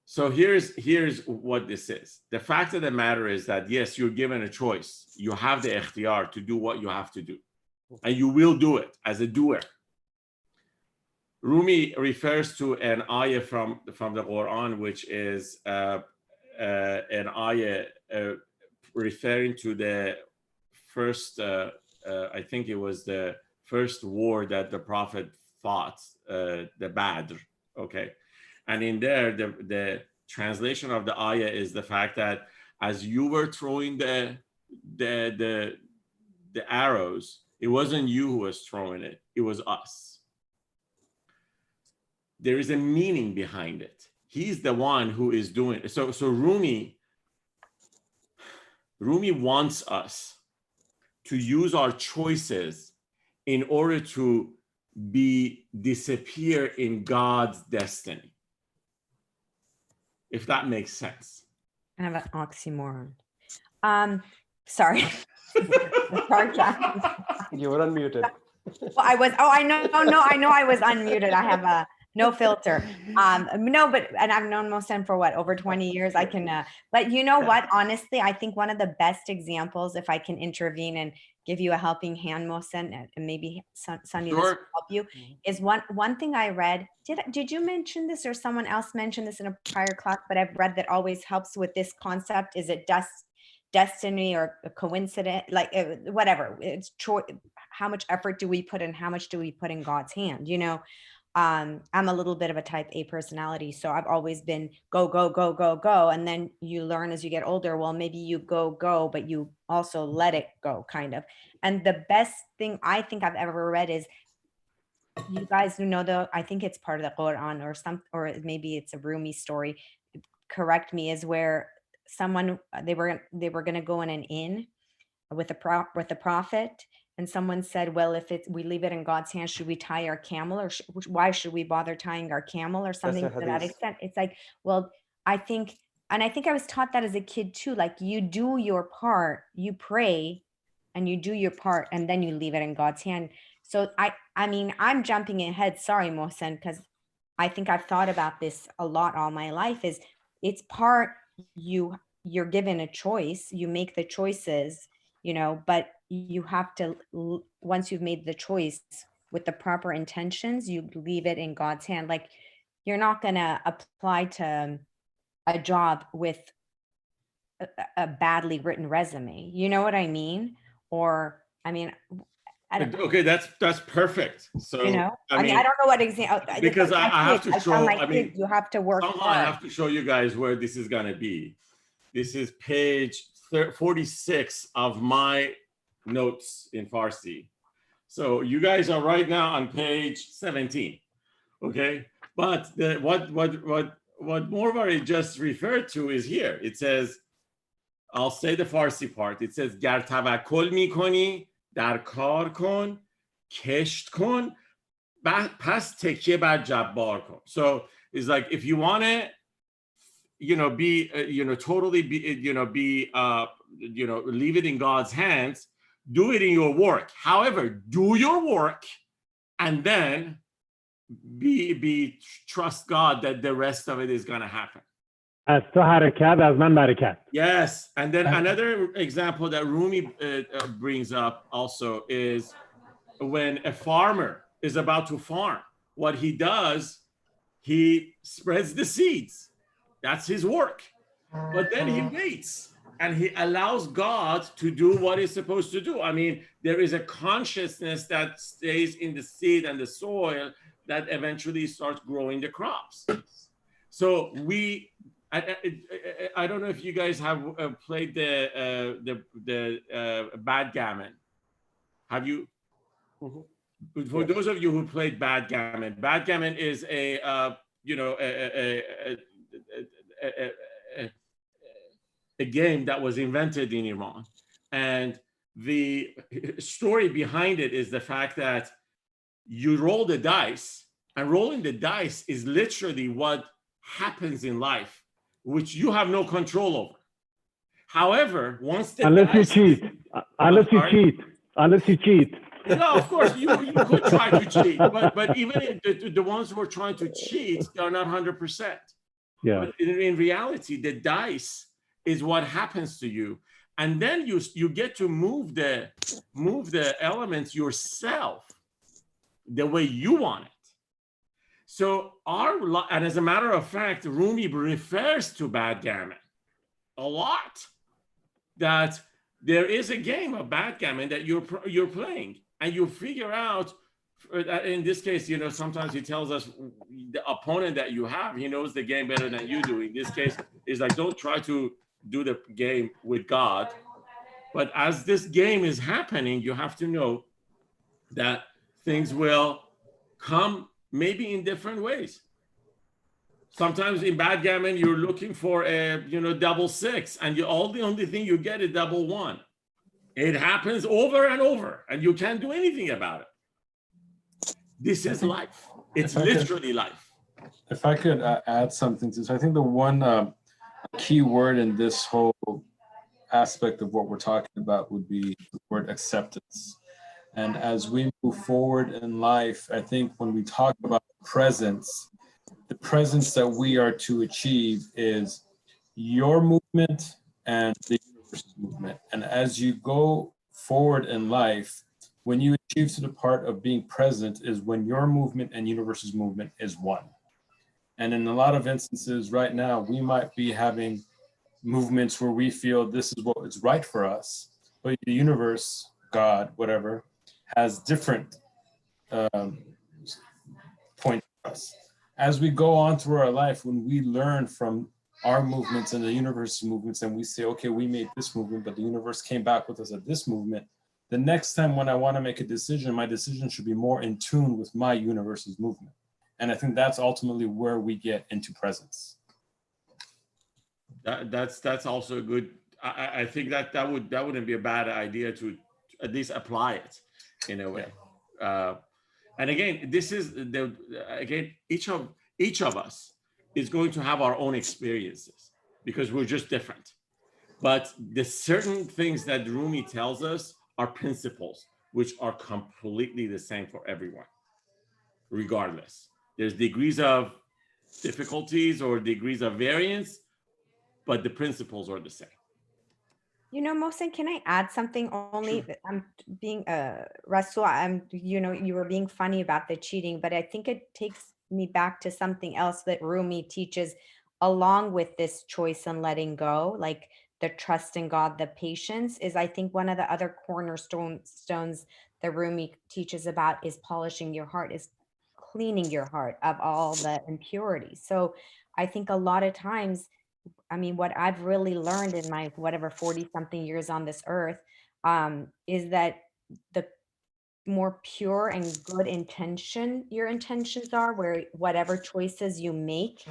So here's what this is. The fact of the matter is that, yes, you're given a choice. You have the ikhtiyar to do what you have to do. And you will do it as a doer. Rumi refers to an ayah from the Quran, which is an ayah referring to the first, I think it was the first war that the Prophet fought, the Badr, okay? And in there, the translation of the ayah is the fact that as you were throwing the arrows, it wasn't you who was throwing it, it was us. There is a meaning behind it. He's the one who is doing it. So Rumi wants us to use our choices in order to disappear in God's destiny. If that makes sense. Kind of an oxymoron. Sorry. Sorry, Jack. You were unmuted. Well, I was, oh, I know I was unmuted. I have a no filter. No, but, and I've known Mohsen for what, over 20 years. I can, but you know what, honestly, I think one of the best examples, if I can intervene and give you a helping hand, Mohsen, and maybe Sunny, this will Sure. help you, is one thing I read, did you mention this or someone else mentioned this in a prior class, but I've read that always helps with this concept, is it destiny or a coincidence, like whatever, it's how much effort do we put in, how much do we put in God's hand, you know? I'm a little bit of a type A personality, so I've always been go, go, go, go, go. And then you learn as you get older, well, maybe you go, but you also let it go, kind of. And the best thing I think I've ever read is, you guys who know I think it's part of the Quran or maybe it's a Rumi story, correct me, is where someone, they were going to go in an inn with a prophet, and someone said, well, if we leave it in God's hands, should we tie our camel, or why should we bother tying our camel, or something to that extent? It's like, well, I think I was taught that as a kid too, like you do your part, you pray and you do your part, and then you leave it in God's hand. So I mean, I'm jumping ahead, sorry, Mohsen, because I think I've thought about this a lot all my life, is it's part, you're given a choice, you make the choices, you know, but you have to, once you've made the choice with the proper intentions, you leave it in God's hand. Like, you're not going to apply to a job with a badly written resume. You know what I mean? Or, I mean, I don't, Okay, that's perfect. So you know, I mean, I don't know what example, because I have to show, I mean, you have to work somehow hard. I have to show you guys where this is gonna be. This is page 46 of my notes in Farsi. So you guys are right now on page 17, okay? But what Morvari just referred to is here. It says, I'll say the Farsi part. It says, Gar tawakkul mikoni, dar kar kon, kesht kon, pas tekye bar jabbar kon. So it's like, if you want to, you know, be, you know, totally be, you know, be, you know, leave it in God's hands, do it in your work. However, do your work and then trust God that the rest of it is going to happen. از تو حرکت از من برکت. Yes. And then another example that Rumi brings up also is when a farmer is about to farm, what he does, he spreads the seeds. That's his work. But then he waits and he allows God to do what he's supposed to do. I mean, there is a consciousness that stays in the seed and the soil that eventually starts growing the crops. So I don't know if you guys have played the backgammon. Have you? Mm-hmm. For those of you who played backgammon is a you know, a game that was invented in Iran, and the story behind it is the fact that you roll the dice, and rolling the dice is literally what happens in life, which you have no control over. However, once the unless you cheat, No, of course you could try to cheat, but even the ones who are trying to cheat, they're not 100%. Yeah. But in reality, the dice is what happens to you, and then you get to move the elements yourself the way you want it. So and as a matter of fact, Rumi refers to backgammon a lot. That there is a game of backgammon that you're playing, and you figure out. In this case, you know, sometimes he tells us the opponent that you have, he knows the game better than you do. In this case, is like, don't try to do the game with God. But as this game is happening, you have to know that things will come maybe in different ways. Sometimes in backgammon, you're looking for a, you know, double six, and the only thing you get is double one. It happens over and over, and you can't do anything about it. This is life. It's literally life. If I could add something to this, I think the one key word in this whole aspect of what we're talking about would be the word acceptance. And as we move forward in life, I think when we talk about presence, the presence that we are to achieve is your movement and the universe's movement. And as you go forward in life, when you achieve to the part of being present is when your movement and universe's movement is one. And in a lot of instances right now, we might be having movements where we feel this is what is right for us, but the universe, God, whatever, has different points for us. As we go on through our life, when we learn from our movements and the universe's movements, and we say, okay, we made this movement, but the universe came back with us at this movement. The next time when I want to make a decision, my decision should be more in tune with my universe's movement. And I think that's ultimately where we get into presence. That's also a good. I think that wouldn't be a bad idea to at least apply it in a way. And again, this is again each of us is going to have our own experiences because we're just different. But the certain things that Rumi tells us are principles, which are completely the same for everyone, regardless. There's degrees of difficulties or degrees of variance, but the principles are the same. You know, Mohsen, can I add something only? I'm being, Rasul, you were being funny about the cheating, but I think it takes me back to something else that Rumi teaches along with this choice and letting go, like the trust in God, the patience is, I think, one of the other cornerstones that Rumi teaches about is polishing your heart, is cleaning your heart of all the impurities. So I think a lot of times, I mean, what I've really learned in my whatever 40 something years on this earth is that the more pure and good your intentions are, where whatever choices you make,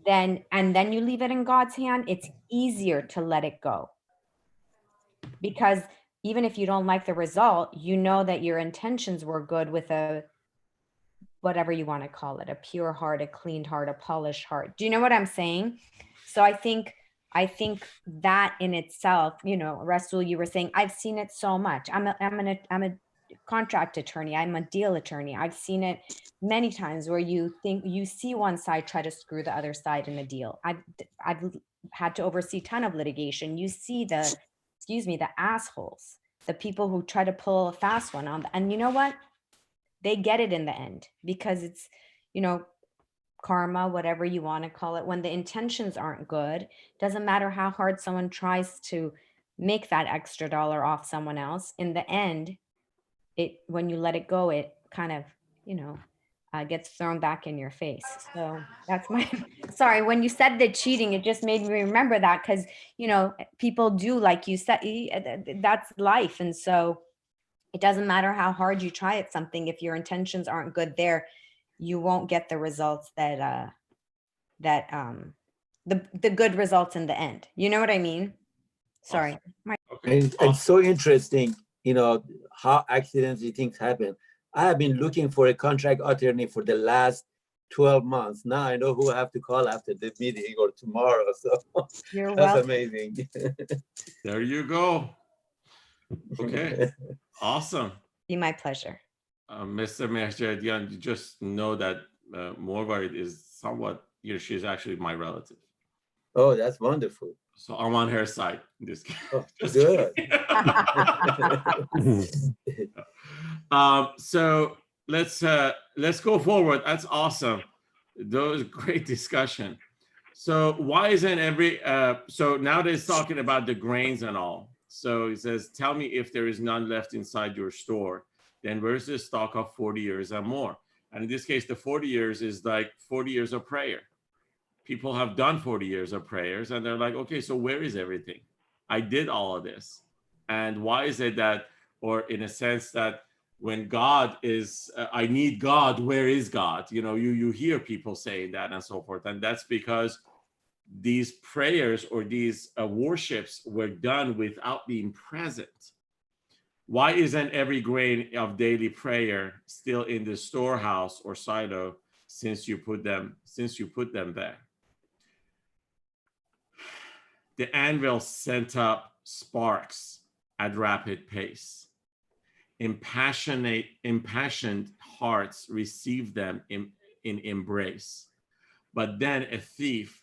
then you leave it in God's hand, it's easier to let it go. Because even if you don't like the result, you know that your intentions were good with a whatever you want to call it, a pure heart, a cleaned heart, a polished heart. Do you know what I'm saying? So I think that in itself, you know, Rasul, you were saying, I've seen it so much. I'm a contract attorney. I'm a deal attorney. I've seen it many times where you think you see one side try to screw the other side in a deal. I've had to oversee a ton of litigation. You see the assholes, the people who try to pull a fast one on, and you know what? They get it in the end because it's, you know, karma, whatever you want to call it. When the intentions aren't good, doesn't matter how hard someone tries to make that extra dollar off someone else. In the end, when you let it go, it kind of, you know, gets thrown back in your face. So that's my, sorry, when you said the cheating, it just made me remember that because, you know, people do, like you said, that's life. And so it doesn't matter how hard you try at something. If your intentions aren't good there, you won't get the results the good results in the end. You know what I mean? Sorry. Okay. And it's so interesting, you know, how accidentally things happen. I have been looking for a contract attorney for the last 12 months. Now I know who I have to call after the meeting or tomorrow. So You're that's welcome. amazing. There you go. Okay. Awesome. Be my pleasure. Mr. Mehjedian, you just know that Morvarid is somewhat, she's actually my relative. Oh, that's wonderful. So I'm on her side in this case. Oh, Just good. kidding. So let's go forward. That's awesome. Those great discussion. So why isn't so now that it's talking about the grains and all. So it says, tell me if there is none left inside your store, then where's the stock of 40 years and more? And in this case, the 40 years is like 40 years of prayer. People have done 40 years of prayers and they're like, okay, so where is everything? I did all of this. And why is it that, or in a sense that when God is, I need God, where is God? You know, you hear people saying that and so forth. And that's because these prayers or these worships were done without being present. Why isn't every grain of daily prayer still in the storehouse or silo since you put them there? the anvil sent up sparks at rapid pace. Impassioned hearts received them in embrace. But then a thief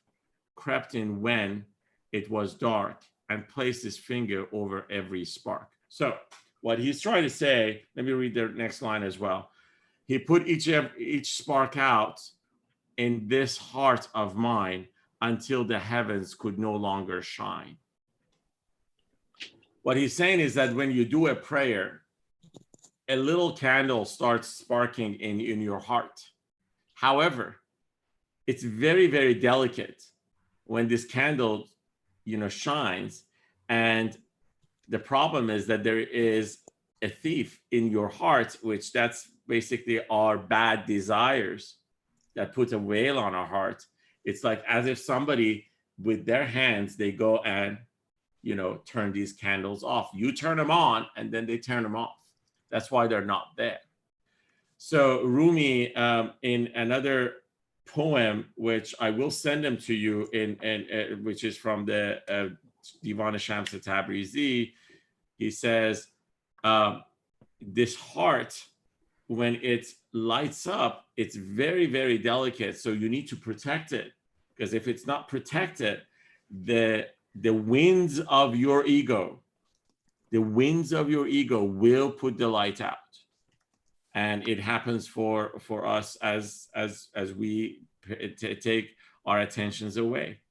crept in when it was dark and placed his finger over every spark. So what he's trying to say, let me read the next line as well. He put each spark out in this heart of mine until the heavens could no longer shine. What he's saying is that when you do a prayer, a little candle starts sparking in your heart. However, it's very, very delicate when this candle, shines. And the problem is that there is a thief in your heart, which that's basically our bad desires that put a veil on our heart. It's like as if somebody with their hands, they go and, turn these candles off. You turn them on and then they turn them off. That's why they're not there. So Rumi, in another poem, which I will send them to you, which is from the Divan Shams Tabrizi, he says, this heart, when it lights up, it's very, very delicate. So you need to protect it, because if it's not protected, the winds of your ego will put the light out. And it happens for us as we take our attentions away.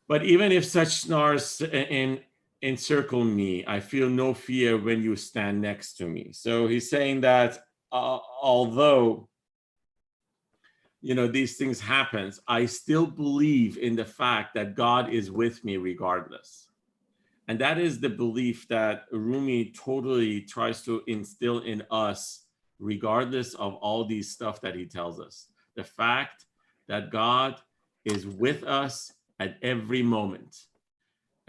But even if such snars encircle me, I feel no fear when you stand next to me. So he's saying that although these things happen, I still believe in the fact that God is with me regardless. And that is the belief that Rumi totally tries to instill in us, regardless of all these stuff that he tells us. The fact that God is with us at every moment.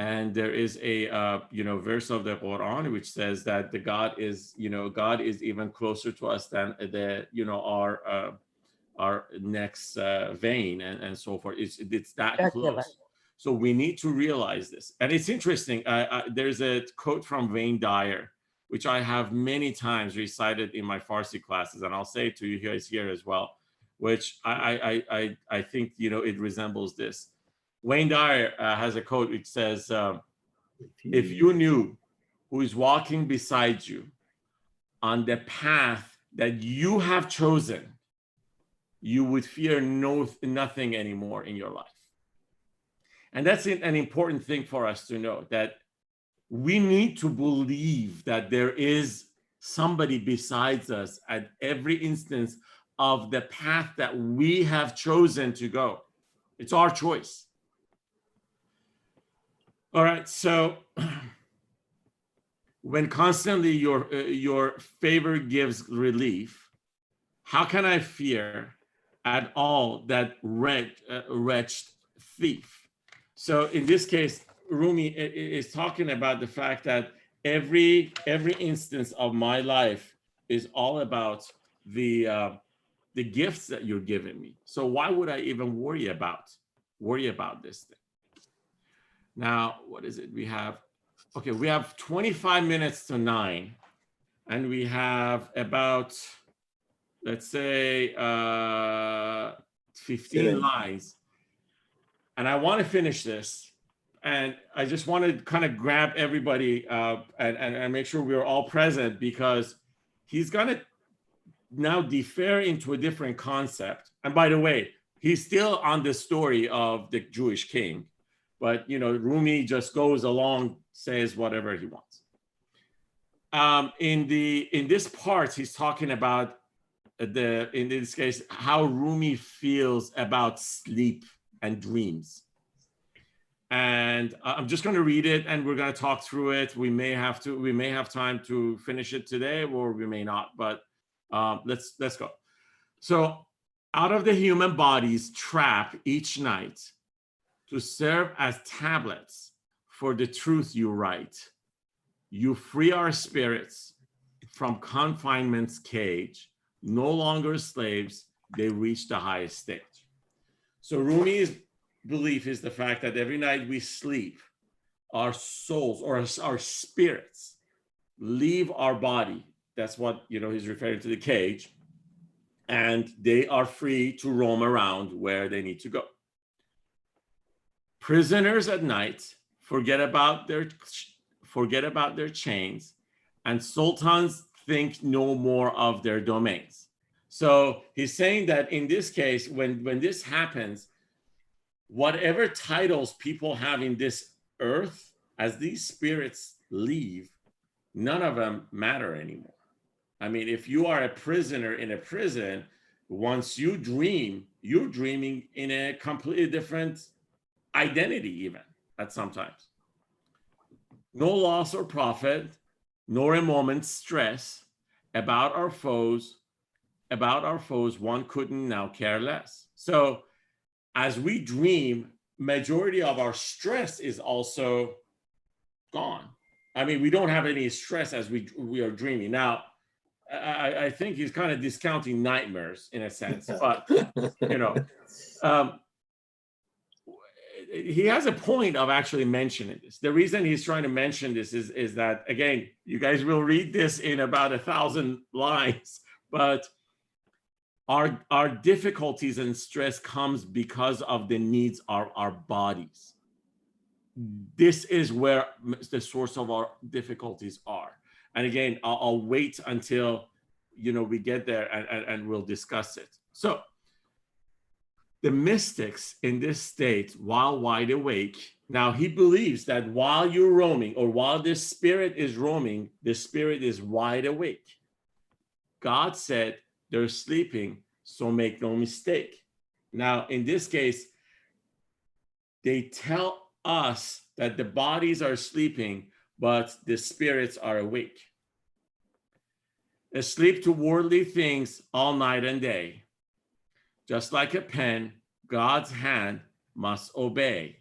And there is a verse of the Quran which says that the God is even closer to us than our next vein and so forth. It's that close. So we need to realize this. And it's interesting. There's a quote from Wayne Dyer, which I have many times recited in my Farsi classes, and I'll say it to you guys here as well, which I think, it resembles this. Wayne Dyer has a quote which says, if you knew who is walking beside you on the path that you have chosen, you would fear nothing anymore in your life. And that's an important thing for us to know, that we need to believe that there is somebody besides us at every instance of the path that we have chosen to go. It's our choice. All right, so when constantly your favor gives relief, how can I fear at all that wretched thief? So in this case, Rumi is talking about the fact that every instance of my life is all about the gifts that you're giving me. So why would I even worry about this thing? Now, what is it? We have 25 minutes to 9, and we have about, let's say, 15 lines. And I want to finish this, and I just want to kind of grab everybody and make sure we're all present, because he's going to now defer into a different concept. And by the way, he's still on the story of the Jewish king, but Rumi just goes along, says whatever he wants. In this part, he's talking about in this case, how Rumi feels about sleep and dreams. And I'm just going to read it, and we're going to talk through it. We may have time to finish it today, or we may not, but let's go. So, out of the human body's trap each night to serve as tablets for the truth you write, you free our spirits from confinement's cage. No longer slaves, they reach the highest stage. So Rumi is belief is the fact that every night we sleep, our souls or our spirits leave our body. That's what, he's referring to the cage, and they are free to roam around where they need to go. Prisoners at night forget about their chains, and sultans think no more of their domains. So he's saying that in this case, when this happens, whatever titles people have in this earth, as these spirits leave, none of them matter anymore. I mean, if you are a prisoner in a prison, once you dream, you're dreaming in a completely different identity, even at sometimes. No loss or profit, nor a moment's stress about our foes. One couldn't now care less. So as we dream, majority of our stress is also gone. I mean, we don't have any stress as we are dreaming. Now, I think he's kind of discounting nightmares in a sense, but he has a point of actually mentioning this. The reason he's trying to mention this is that, again, you guys will read this in about 1,000 lines, but our difficulties and stress comes because of the needs of our bodies. This is where the source of our difficulties are. And again, I'll wait until we get there and we'll discuss it. So the mystics in this state, while wide awake, now he believes that while you're roaming, or while this spirit is roaming, the spirit is wide awake. God said they're sleeping, so make no mistake. Now, in this case, they tell us that the bodies are sleeping, but the spirits are awake. Asleep to worldly things all night and day. Just like a pen, God's hand must obey.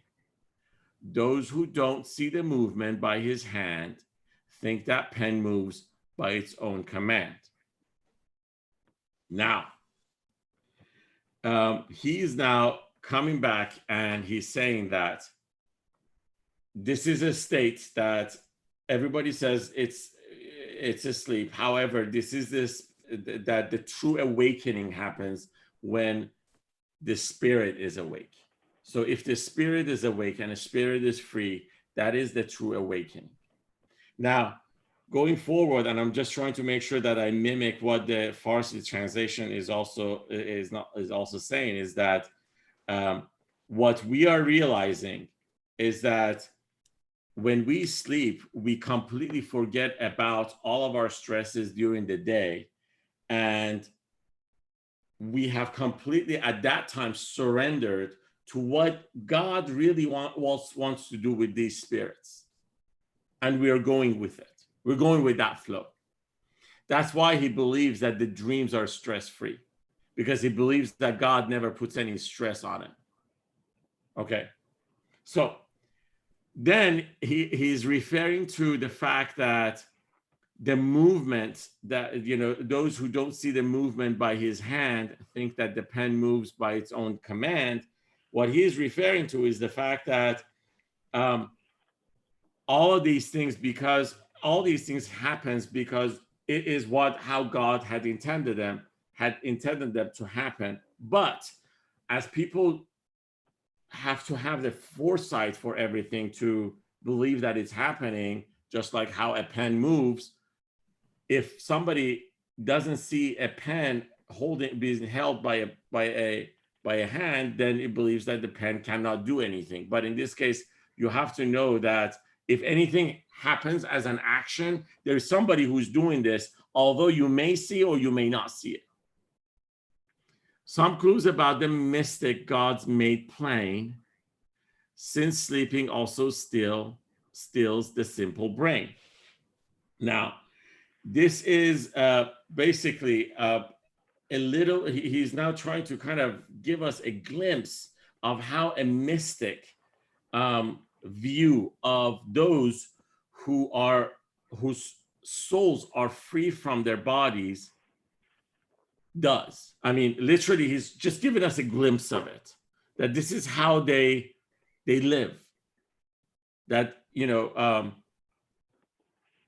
Those who don't see the movement by his hand think that pen moves by its own command. Now, he is now coming back and he's saying that this is a state that everybody says it's asleep. However, that the true awakening happens when the spirit is awake. So if the spirit is awake and the spirit is free, that is the true awakening. Now, going forward, and I'm just trying to make sure that I mimic what the Farsi translation is also saying, is that what we are realizing is that when we sleep, we completely forget about all of our stresses during the day, and we have completely at that time surrendered to what God really wants to do with these spirits. And we are going with it. We're going with that flow. That's why he believes that the dreams are stress-free, because he believes that God never puts any stress on it. Okay. So then he's referring to the fact that the movement that, those who don't see the movement by his hand think that the pen moves by its own command. What he is referring to is the fact that all of these things happens because it is how God had intended them to happen. But as people have to have the foresight for everything to believe that it's happening, just like how a pen moves. If somebody doesn't see a pen being held by a hand, then it believes that the pen cannot do anything. But in this case, you have to know that if anything happens as an action, there's somebody who's doing this, although you may see or you may not see it. Some clues about the mystic gods made plain, since sleeping also stills the simple brain. Now, this is basically he's now trying to kind of give us a glimpse of how a mystic view of those whose souls are free from their bodies does. I mean, literally, he's just giving us a glimpse of it. that this is how they live. That, you know,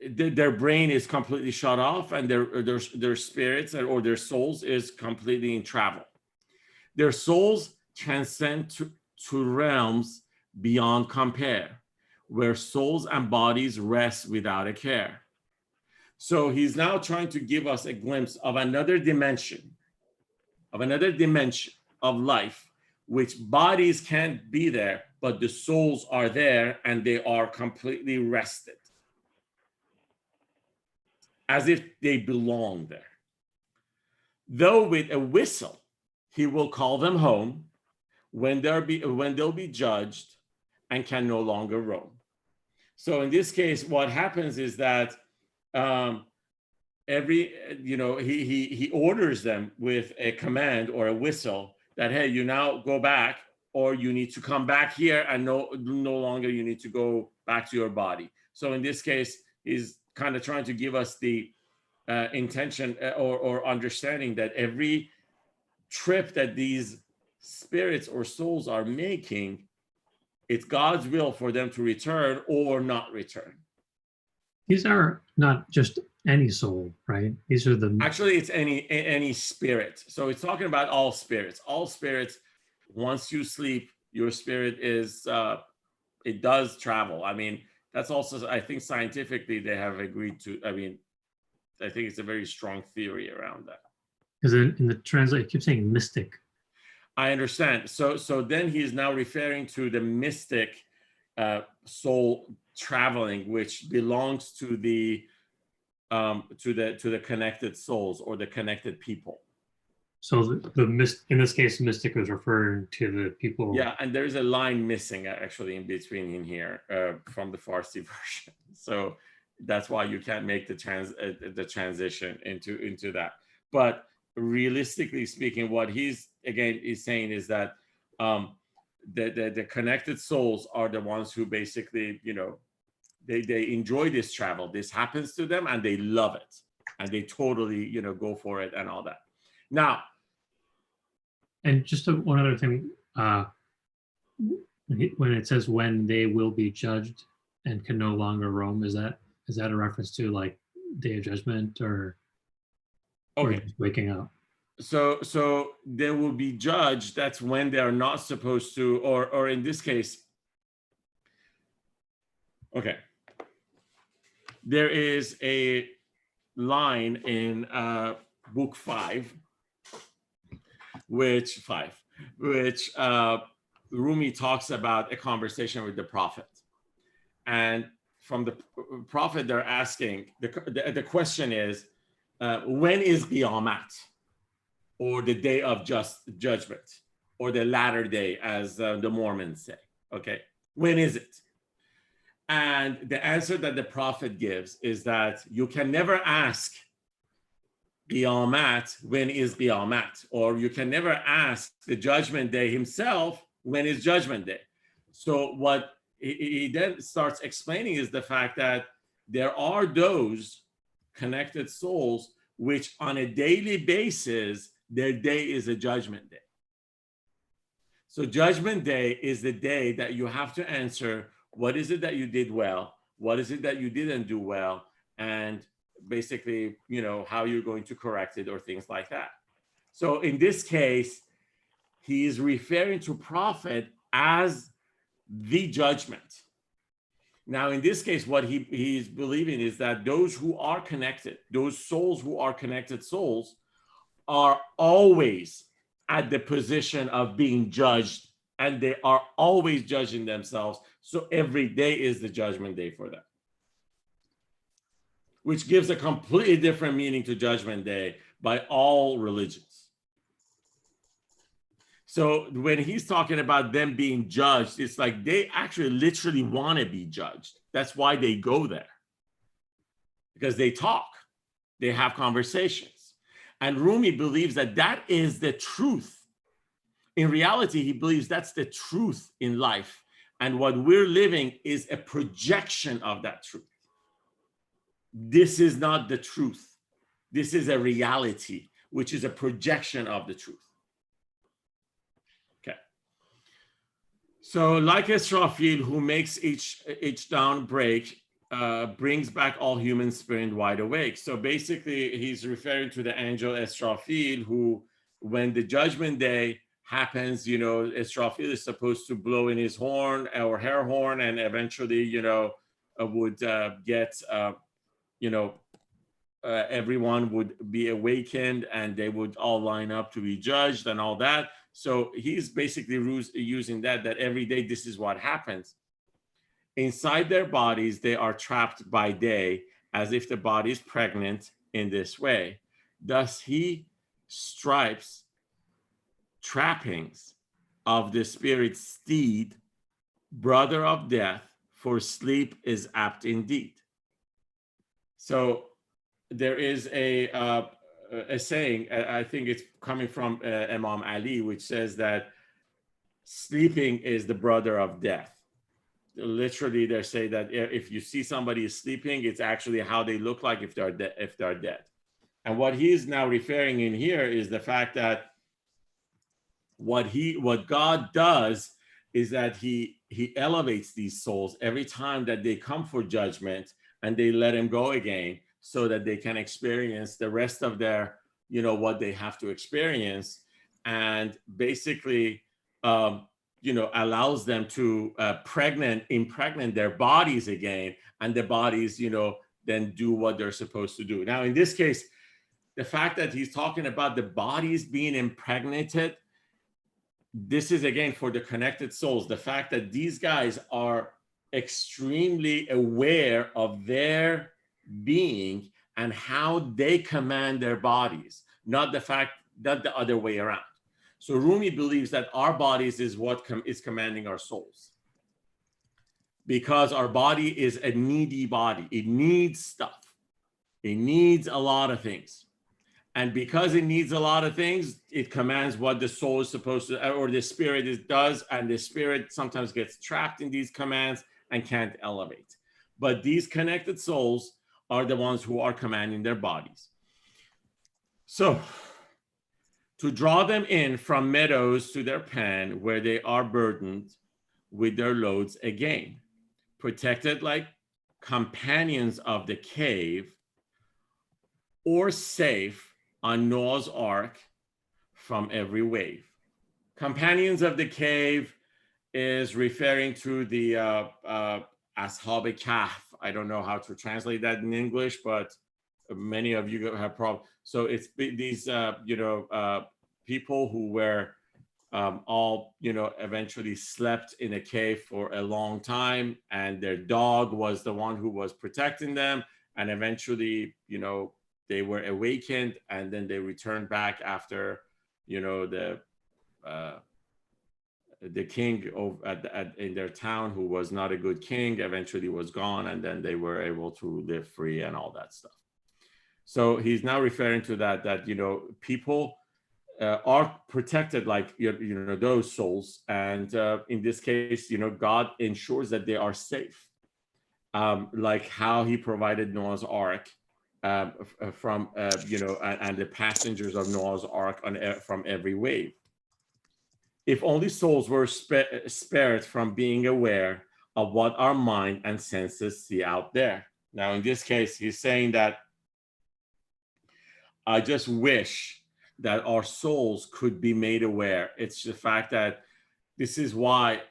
their brain is completely shut off, and their spirits or their souls is completely in travel. Their souls transcend to realms beyond compare, where souls and bodies rest without a care. So he's now trying to give us a glimpse of another dimension of life, which bodies can't be there, but the souls are there and they are completely rested, as if they belong there. Though with a whistle, he will call them home when they'll be judged and can no longer roam. So in this case, what happens is that he orders them with a command or a whistle that, hey, you now go back, or you need to come back here, and no longer you need to go back to your body. So in this case, he's kind of trying to give us the intention or understanding that every trip that these spirits or souls are making, it's God's will for them to return or not return. These are not just any soul, right? These are the... Actually, it's any spirit. So it's talking about all spirits. All spirits, once you sleep, your spirit is, it does travel. I mean, that's also, I think scientifically they have agreed to, I mean, I think it's a very strong theory around that. Because in the translate, it keeps saying mystic. I understand. So then he's now referring to the mystic soul traveling, which belongs to the connected souls or the connected people. So in this case, mystic was referring to the people. Yeah, and there's a line missing actually in between in here from the Farsi version. So that's why you can't make the transition into that. But realistically speaking, what he's again is saying is that the connected souls are the ones who basically, you know, they enjoy this travel. This happens to them and they love it, and they totally, you know, go for it and all that. Now, and just one other thing, when it says when they will be judged and can no longer roam, is that a reference to like Day of Judgment or just waking up? So they will be judged. That's when they are not supposed to, or in this case, okay. There is a line in book 5, which Rumi talks about a conversation with the prophet, and from the prophet they're asking the question is, when is Qiyamah, or the day of judgment, or the latter day, as the Mormons say? Okay, when is it? And the answer that the prophet gives is that you can never ask Qiyamah, when is Qiyamah, or you can never ask the judgment day himself, when is judgment day. So what he then starts explaining is the fact that there are those connected souls which on a daily basis, their day is a judgment day. So judgment day is the day that you have to answer, what is it that you did well? What is it that you didn't do well? And basically, you know, how you're going to correct it or things like that. So in this case, he is referring to prophet as the judgment. Now, in this case, what he's believing is that those who are connected, those souls who are connected souls, are always at the position of being judged, and they are always judging themselves. So every day is the judgment day for them, which gives a completely different meaning to judgment day by all religions. So when he's talking about them being judged, it's like they actually literally want to be judged. That's why they go there, because they talk, they have conversations. And Rumi believes that that is the truth. In reality, he believes that's the truth in life. And what we're living is a projection of that truth. This is not the truth. This is a reality, which is a projection of the truth. Okay. So like Israfil, who makes each dawn break, brings back all human spirit wide awake. So basically, he's referring to the angel Israfil, who, when the judgment day happens, you know, Israfil is supposed to blow in his horn or her horn, and eventually, you know, would get, you know, everyone would be awakened and they would all line up to be judged and all that. So he's basically using that every day this is what happens. Inside their bodies, they are trapped by day, as if the body is pregnant in this way. Thus he stripes trappings of the spirit steed, brother of death, for sleep is apt indeed. So there is a saying, I think it's coming from Imam Ali, which says that sleeping is the brother of death. Literally, they say that if you see somebody is sleeping, it's actually how they look like if they're dead. And what he is now referring in here is the fact that what God does is that he elevates these souls every time that they come for judgment, and they let him go again, so that they can experience the rest of their, you know, what they have to experience, and basically, you know, allows them to impregnate their bodies again, and the bodies, you know, then do what they're supposed to do. Now, in this case, the fact that he's talking about the bodies being impregnated, this is again for the connected souls, the fact that these guys are extremely aware of their being and how they command their bodies, not the other way around. So Rumi believes that our bodies is what is commanding our souls, because our body is a needy body. It needs stuff. It needs a lot of things. And because it needs a lot of things, it commands what the soul is supposed to, or the spirit does. And the spirit sometimes gets trapped in these commands and can't elevate. But these connected souls are the ones who are commanding their bodies. So to draw them in from meadows to their pen, where they are burdened with their loads again, protected like companions of the cave, or safe on Noah's Ark from every wave. Companions of the cave is referring to the Ashab Kahf. I don't know how to translate that in English, but many of you have problems. So it's these, people who were all, eventually slept in a cave for a long time, and their dog was the one who was protecting them. And eventually, they were awakened, and then they returned back after, the king in their town, who was not a good king, eventually was gone, and then they were able to live free and all that stuff. So he's now referring to that people are protected like those souls, and in this case, God ensures that they are safe, like how he provided Noah's Ark from and the passengers of Noah's Ark from every wave. If only souls were spared from being aware of what our mind and senses see out there. Now, in this case, he's saying that I just wish that our souls could be made aware. It's the fact that this is why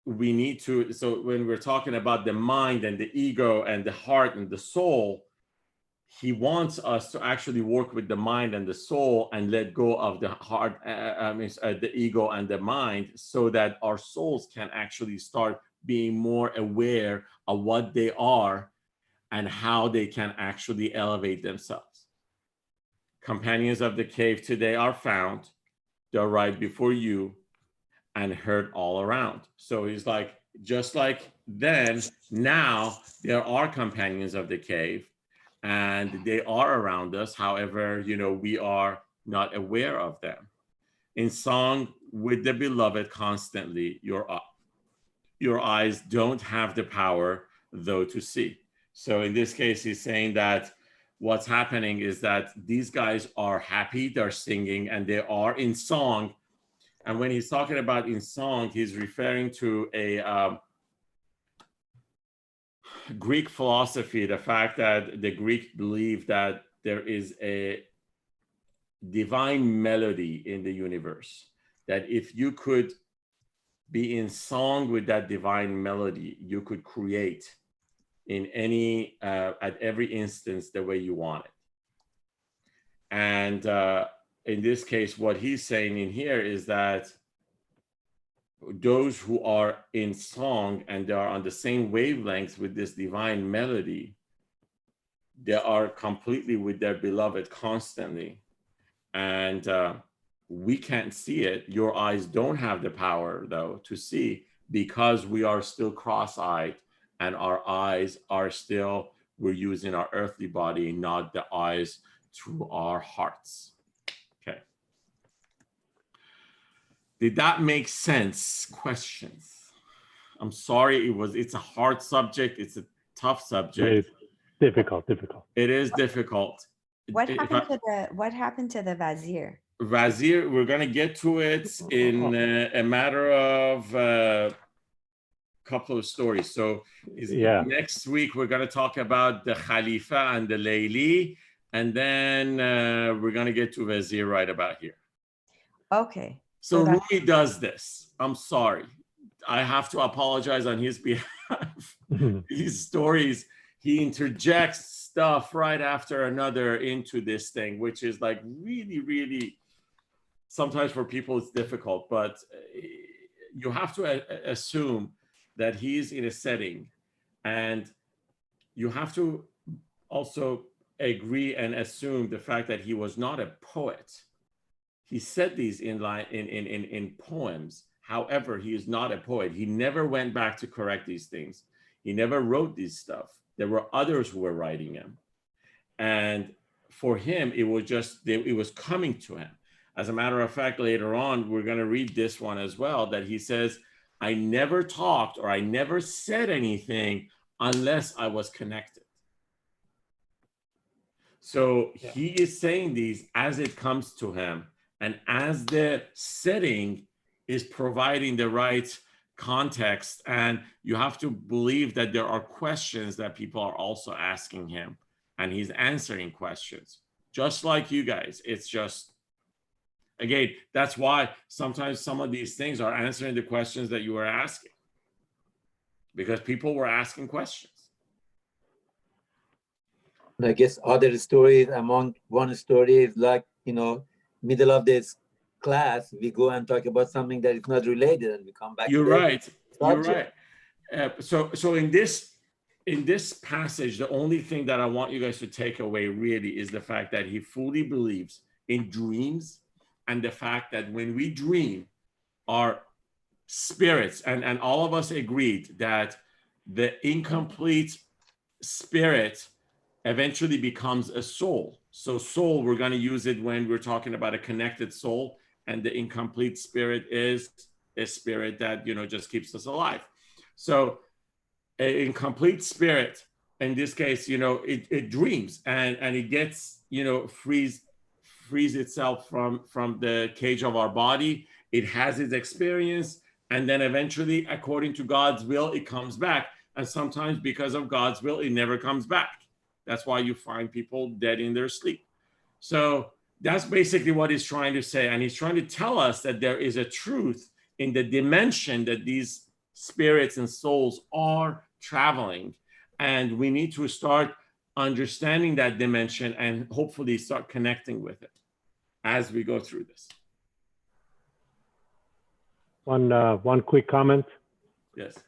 we need to. So when we're talking about the mind and the ego and the heart and the soul, he wants us to actually work with the mind and the soul and let go of the heart, the ego and the mind, so that our souls can actually start being more aware of what they are and how they can actually elevate themselves. Companions of the cave today are found. They're right before you and heard all around. So he's like, just like then, now there are companions of the cave, and they are around us. However, we are not aware of them. In song with the beloved constantly, your eyes don't have the power, though, to see. So in this case, he's saying that what's happening is that these guys are happy, they're singing, and they are in song And when he's talking about in song, he's referring to a Greek philosophy, the fact that the Greek believe that there is a divine melody in the universe, that if you could be in song with that divine melody, you could create in any, at every instance, the way you want it. And in this case, what he's saying in here is that those who are in song and they are on the same wavelengths with this divine melody, they are completely with their beloved constantly. And we can't see it. Your eyes don't have the power, though, to see, because we are still cross-eyed and our eyes are still, we're using our earthly body, not the eyes through our hearts. Okay. Did that make sense? Questions? I'm sorry, it's a hard subject. It's a tough subject. It's difficult. It is difficult. What happened to the Vazir? Vazir, we're going to get to it in a matter of a couple of stories. So next week, we're going to talk about the Khalifa and the Layli, and then we're going to get to Vazir right about here. Okay. So Rui does this. I'm sorry. I have to apologize on his behalf. These stories, he interjects stuff right after another into this thing, which is like really, really, sometimes for people it's difficult, but you have to assume that he's in a setting, and you have to also agree and assume the fact that he was not a poet. He said these in poems. However, he is not a poet. He never went back to correct these things. He never wrote this stuff. There were others who were writing him. And for him, it was just, it was coming to him. As a matter of fact, later on, we're going to read this one as well, that he says, I never talked or I never said anything unless I was connected. So he is saying these as it comes to him. And as the setting is providing the right context, and you have to believe that there are questions that people are also asking him, and he's answering questions, just like you guys. It's just, again, that's why sometimes some of these things are answering the questions that you were asking, because people were asking questions. I guess other stories, among one story is like, middle of this class, we go and talk about something that is not related, and we come back. You're right. You're right. So in this passage, the only thing that I want you guys to take away really is the fact that he fully believes in dreams, and the fact that when we dream, our spirits, and all of us agreed that the incomplete spirit eventually becomes a soul. So soul, we're going to use it when we're talking about a connected soul, and the incomplete spirit is a spirit that, just keeps us alive. So an incomplete spirit, in this case, it dreams and it gets, frees itself from the cage of our body. It has its experience, and then eventually, according to God's will, it comes back. And sometimes because of God's will, it never comes back. That's why you find people dead in their sleep. So that's basically what he's trying to say. And he's trying to tell us that there is a truth in the dimension that these spirits and souls are traveling. And we need to start understanding that dimension and hopefully start connecting with it as we go through this. One quick comment. Yes.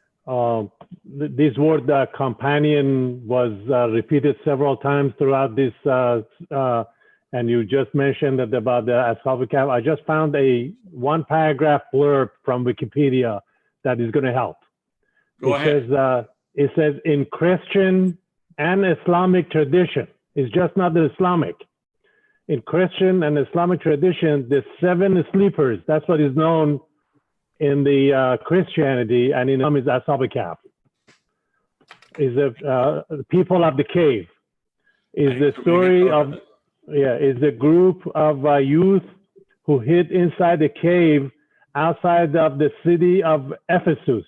This word companion was repeated several times throughout this, and you just mentioned that about the Ashab Kahf. I just found a one paragraph blurb from Wikipedia that is going to help. Go ahead. It says in Christian and Islamic tradition, it's just not the Islamic. In Christian and Islamic tradition, the seven sleepers, that's what is known in the Christianity, and in Islam is Ashab Kahf. Is the people of the cave. Is the story of, is a group of youth who hid inside the cave outside of the city of Ephesus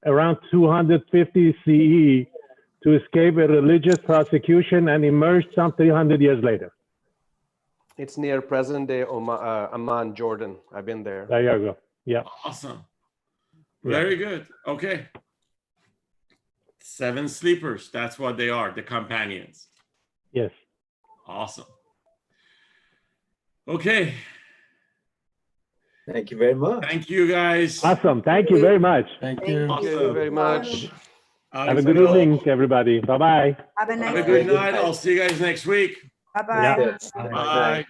around 250 CE to escape a religious prosecution and emerged some 300 years later. It's near present-day Amman, Jordan. I've been there. There you go. Yeah. Awesome. Yeah. Very good. Okay. 7 sleepers. That's what they are, the companions. Yes. Awesome. Okay. Thank you very much. Thank you, guys. Awesome. Thank you very much. Thank Thank you. Thank you Awesome. very much. Have a good evening, everybody. Bye-bye. Have a Have nice a good day. night. I'll see you guys next week. Bye-bye. Yeah. Yes. Bye.